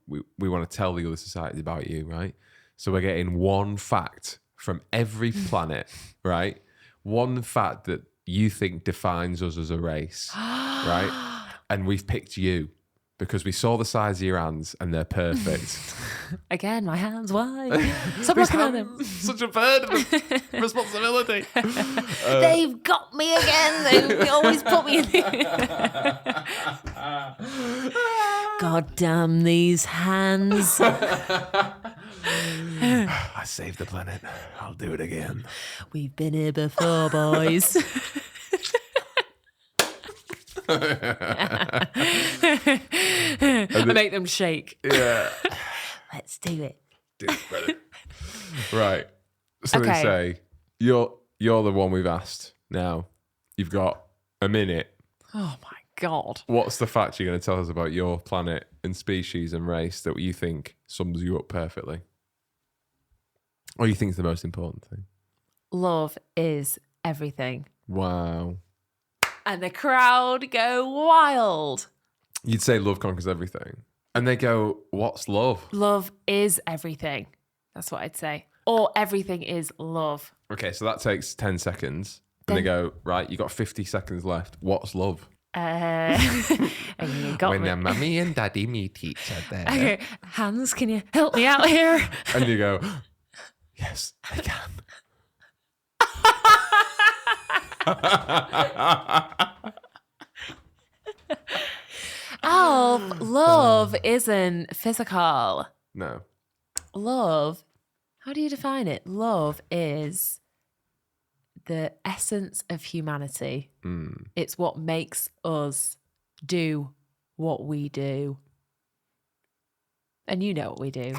we want to tell the other societies about you, right? So we're getting one fact from every planet, right? One fact that you think defines us as a race, right? And we've picked you because we saw the size of your hands and they're perfect. Again, my hands wide. Stop looking at them. Such a burden of responsibility. They've got me again. They always put me in. God damn these hands. I saved the planet. I'll do it again. We've been here before, boys. I make them shake. Yeah. Let's do it. Do it, brother. Right. So Okay. they say, you're the one we've asked now. You've got a minute. Oh my God. What's the fact you're going to tell us about your planet and species and race that you think sums you up perfectly? Or you think is the most important thing? Love is everything. Wow. And the crowd go wild. You'd say love conquers everything. And they go, what's love? Love is everything. That's what I'd say. Or everything is love. Okay, so that takes 10 seconds. And they go, right, you got 50 seconds left. What's love? And you got When me. the mummy and daddy meet each other. Okay, Hans, can you help me out here? And you go, yes, I can. Oh, love isn't physical. No. Love, how do you define it? Love is the essence of humanity. It's what makes us do what we do. And you know what we do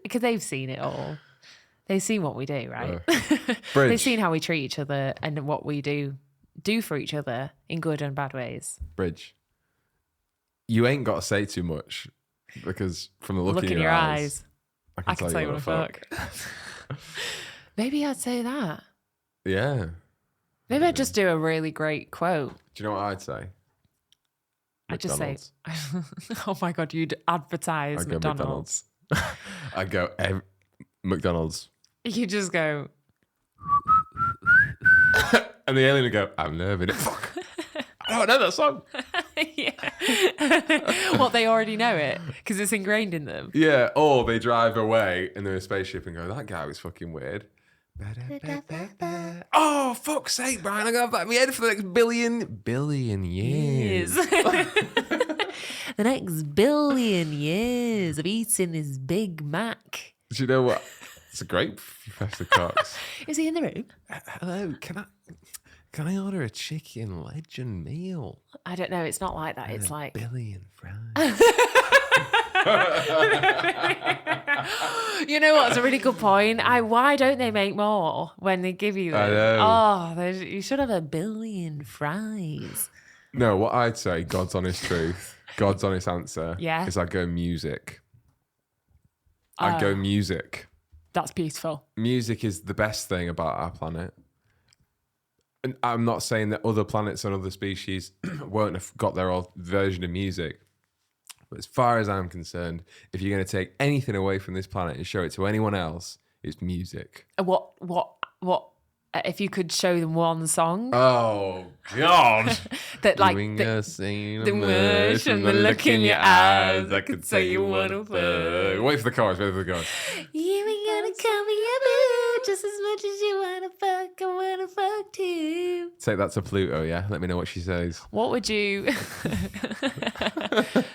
because they've seen it all. They've seen what we do, right? They've seen how we treat each other and what we do for each other in good and bad ways. Bridge. You ain't got to say too much because from the look in your eyes, I can tell you what the fuck. Maybe I'd say that. Yeah. Maybe I'd just do a really great quote. Do you know what I'd say? I'd just say, McDonald's. oh my God, you'd advertise I'd go McDonald's. I'd go McDonald's. You just go, And the alien would go, I'm loving it. Fuck. I don't know that song. yeah. Well, they already know it because it's ingrained in them. Yeah. Or they drive away in their spaceship and go, that guy was fucking weird. Oh, fuck's sake, Brian. I'm going to have that in my head for the next billion years. The next billion years of eating this Big Mac. Do you know what? It's a great Professor Cox. Is he in the room? Hello, can I order a chicken legend meal? I don't know. It's not like that. It's like billion fries. You know what? It's a really good point. Why don't they make more when they give you them? I know. Oh, you should have a billion fries. No, what I'd say, God's honest truth, God's honest answer, Yeah. is I'd go music. I'd go music. That's beautiful. Music is the best thing about our planet. And I'm not saying that other planets and other species won't have got their own version of music. But as far as I'm concerned, if you're going to take anything away from this planet and show it to anyone else, it's music. What? If you could show them one song Oh, God. that, like, Doing a scene the of wish and the look in your eyes, I could say you wanna fuck. Wait for the chorus, wait for the chorus. You ain't gonna call me a boo just as much as you wanna fuck. I wanna fuck too. Take that to Pluto, yeah? Let me know what she says. What would you?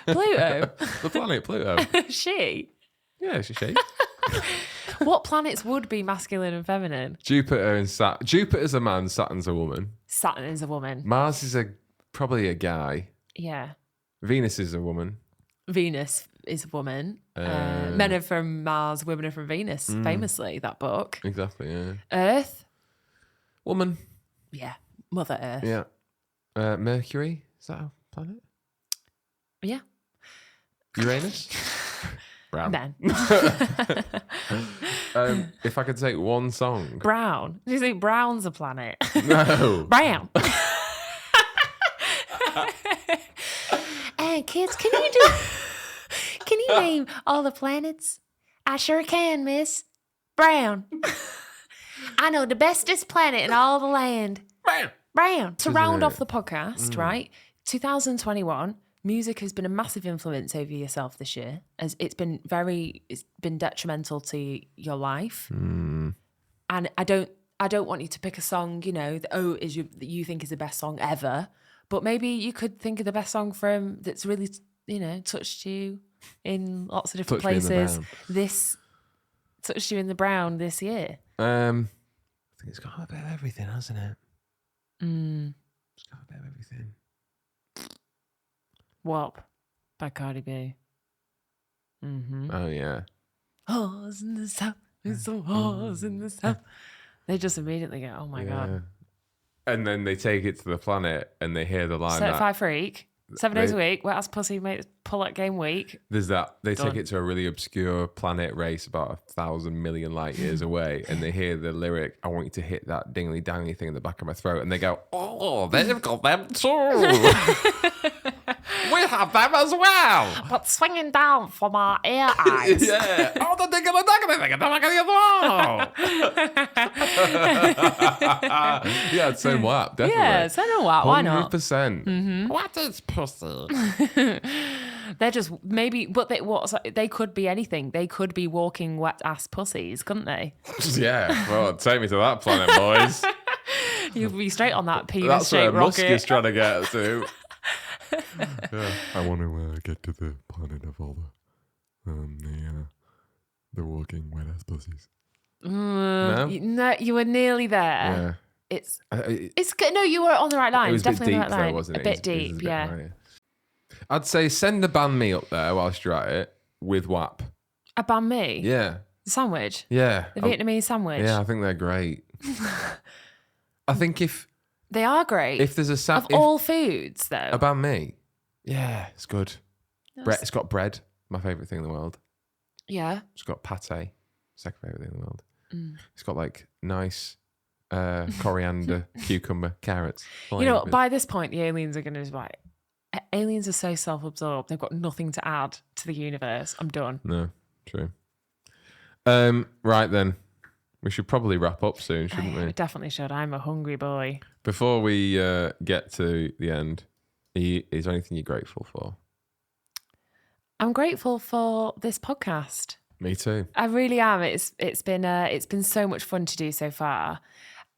Pluto. The planet Pluto. She. Yeah, it's a shape. What planets would be masculine and feminine? Jupiter and Saturn. Jupiter's a man, Saturn's a woman. Saturn is a woman. Mars is probably a guy. Yeah. Venus is a woman. Venus is a woman. Men are from Mars, women are from Venus, famously, that book. Exactly, yeah. Earth? Woman. Yeah. Mother Earth. Yeah. Mercury, is that a planet? Yeah. Uranus? Brown. Men. If I could take one song. Brown. Do you think brown's a planet? No. Brown. Hey, kids, can you name all the planets? I sure can, miss. Brown. I know the bestest planet in all the land. Brown. To round off the podcast, right? 2021, music has been a massive influence over yourself this year, as it's been detrimental to your life. And I don't want you to pick a song, that you think is the best song ever, but maybe you could think of the best song that's really, touched you in lots of different places. This touched you in the brown this year. I think it's got a bit of everything, hasn't it? It's got a bit of everything. WAP by Cardi B. Oh, yeah. Whores in the South, there's some whores in the South. They just immediately go, oh my God. And then they take it to the planet and they hear the line Certified freak, 7 days a week, wet ass pussy, mate, pull out game week. There's that. They Done. take it to a really obscure planet race about 1,000 million light years away, and they hear the lyric, I want you to hit that dingly dangly thing in the back of my throat, and they go, oh, they've got them too. We have them as well. But swinging down from our ear eyes. Yeah. Oh, the dingly dangly thing in the back of your throat. Yeah, it's so WAP, definitely. Yeah, so no what? Why not? 100%. What is pussy? They're just maybe, but they could be anything. They could be walking wet ass pussies, couldn't they? Yeah. Well, take me to that planet, boys. You'd be straight on that penis That's where shaped Musk rocket. is trying to get to. Yeah. I want to get to the planet of all the walking wet ass pussies. No? You were nearly there. Yeah. It's no, you were on the right line. It was Definitely a bit on deep, the right line. though, wasn't it? A bit It was deep, a bit yeah. higher. I'd say send the banh mi up there whilst you're at it with WAP. A banh mi? Yeah. The sandwich? Yeah. The Vietnamese sandwich? Yeah, I think they're great. I think They are great. if there's a all foods, though. a banh mi, yeah, it's good. It's got bread, my favourite thing in the world. Yeah. It's got pate, second favourite thing in the world. It's got like nice coriander, cucumber, carrots. Flavoured. By this point, the aliens are going to be like, aliens are so self-absorbed. They've got nothing to add to the universe. I'm done. No, true. Right then, we should probably wrap up soon, shouldn't we? We definitely should. I'm a hungry boy. Before we get to the end, is there anything you're grateful for? I'm grateful for this podcast. Me too. I really am. It's been so much fun to do so far,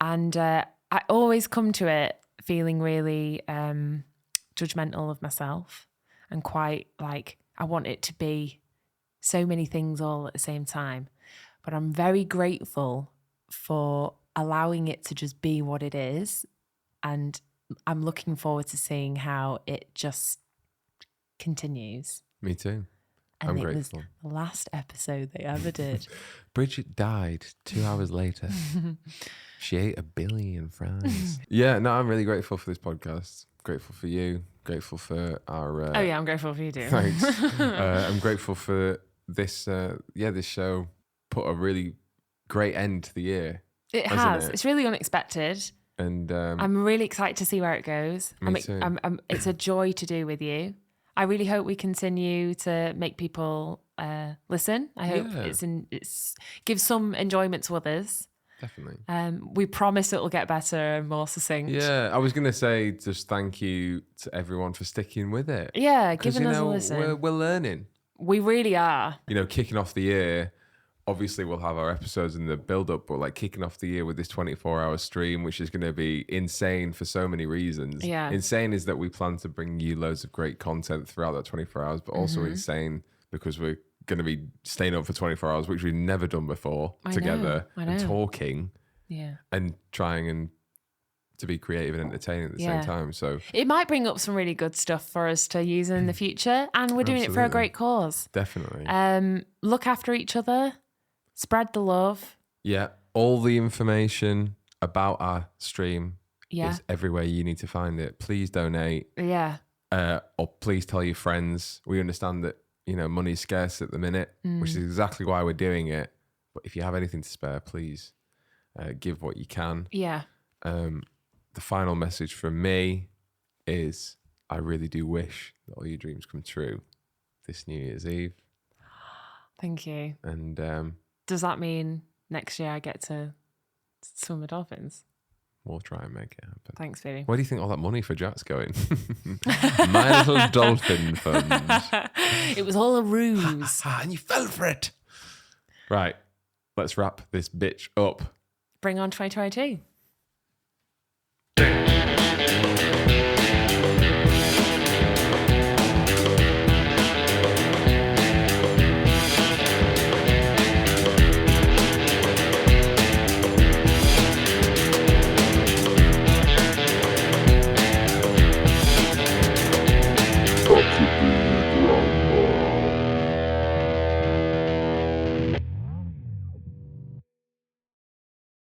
and I always come to it feeling really judgmental of myself and quite like I want it to be so many things all at the same time. But I'm very grateful for allowing it to just be what it is, and I'm looking forward to seeing how it just continues. Me too. And I'm it grateful. was the last episode they ever did. Bridget died 2 hours later. She ate 1 billion fries. Yeah, no, I'm really grateful for this podcast. Grateful for you. Grateful for our... oh yeah, I'm grateful for you too. Thanks. I'm grateful for this, this show put a really great end to the year. It has. It's really unexpected. And I'm really excited to see where it goes. Me too. It's a joy to do with you. I really hope we continue to make people listen. I hope it's gives some enjoyment to others. Definitely. We promise it will get better and more succinct. Yeah, I was going to say just thank you to everyone for sticking with it. Yeah, giving us a listen. We're learning. We really are. Kicking off the year, obviously we'll have our episodes in the build-up, but like kicking off the year with this 24-hour stream, which is going to be insane for so many reasons. Yeah. Insane is that we plan to bring you loads of great content throughout that 24 hours, but also insane because we're going to be staying up for 24 hours, which we've never done before together, and talking and trying and to be creative and entertaining at the same time. So it might bring up some really good stuff for us to use in the future, and we're doing it for a great cause. Definitely. Look after each other, spread the love. Yeah, all the information about our stream is everywhere you need to find it. Please donate. Yeah. Or please tell your friends. We understand that, you know, money's scarce at the minute, which is exactly why we're doing it. But if you have anything to spare, please give what you can. Yeah. The final message from me is I really do wish that all your dreams come true this New Year's Eve. Thank you. And does that mean next year I get to swim with dolphins? We'll try and make it happen. Thanks, baby. Where do you think all that money for Jack's going? My little dolphin fund. It was all a ruse. And you fell for it. Right. Let's wrap this bitch up. Bring on 2022.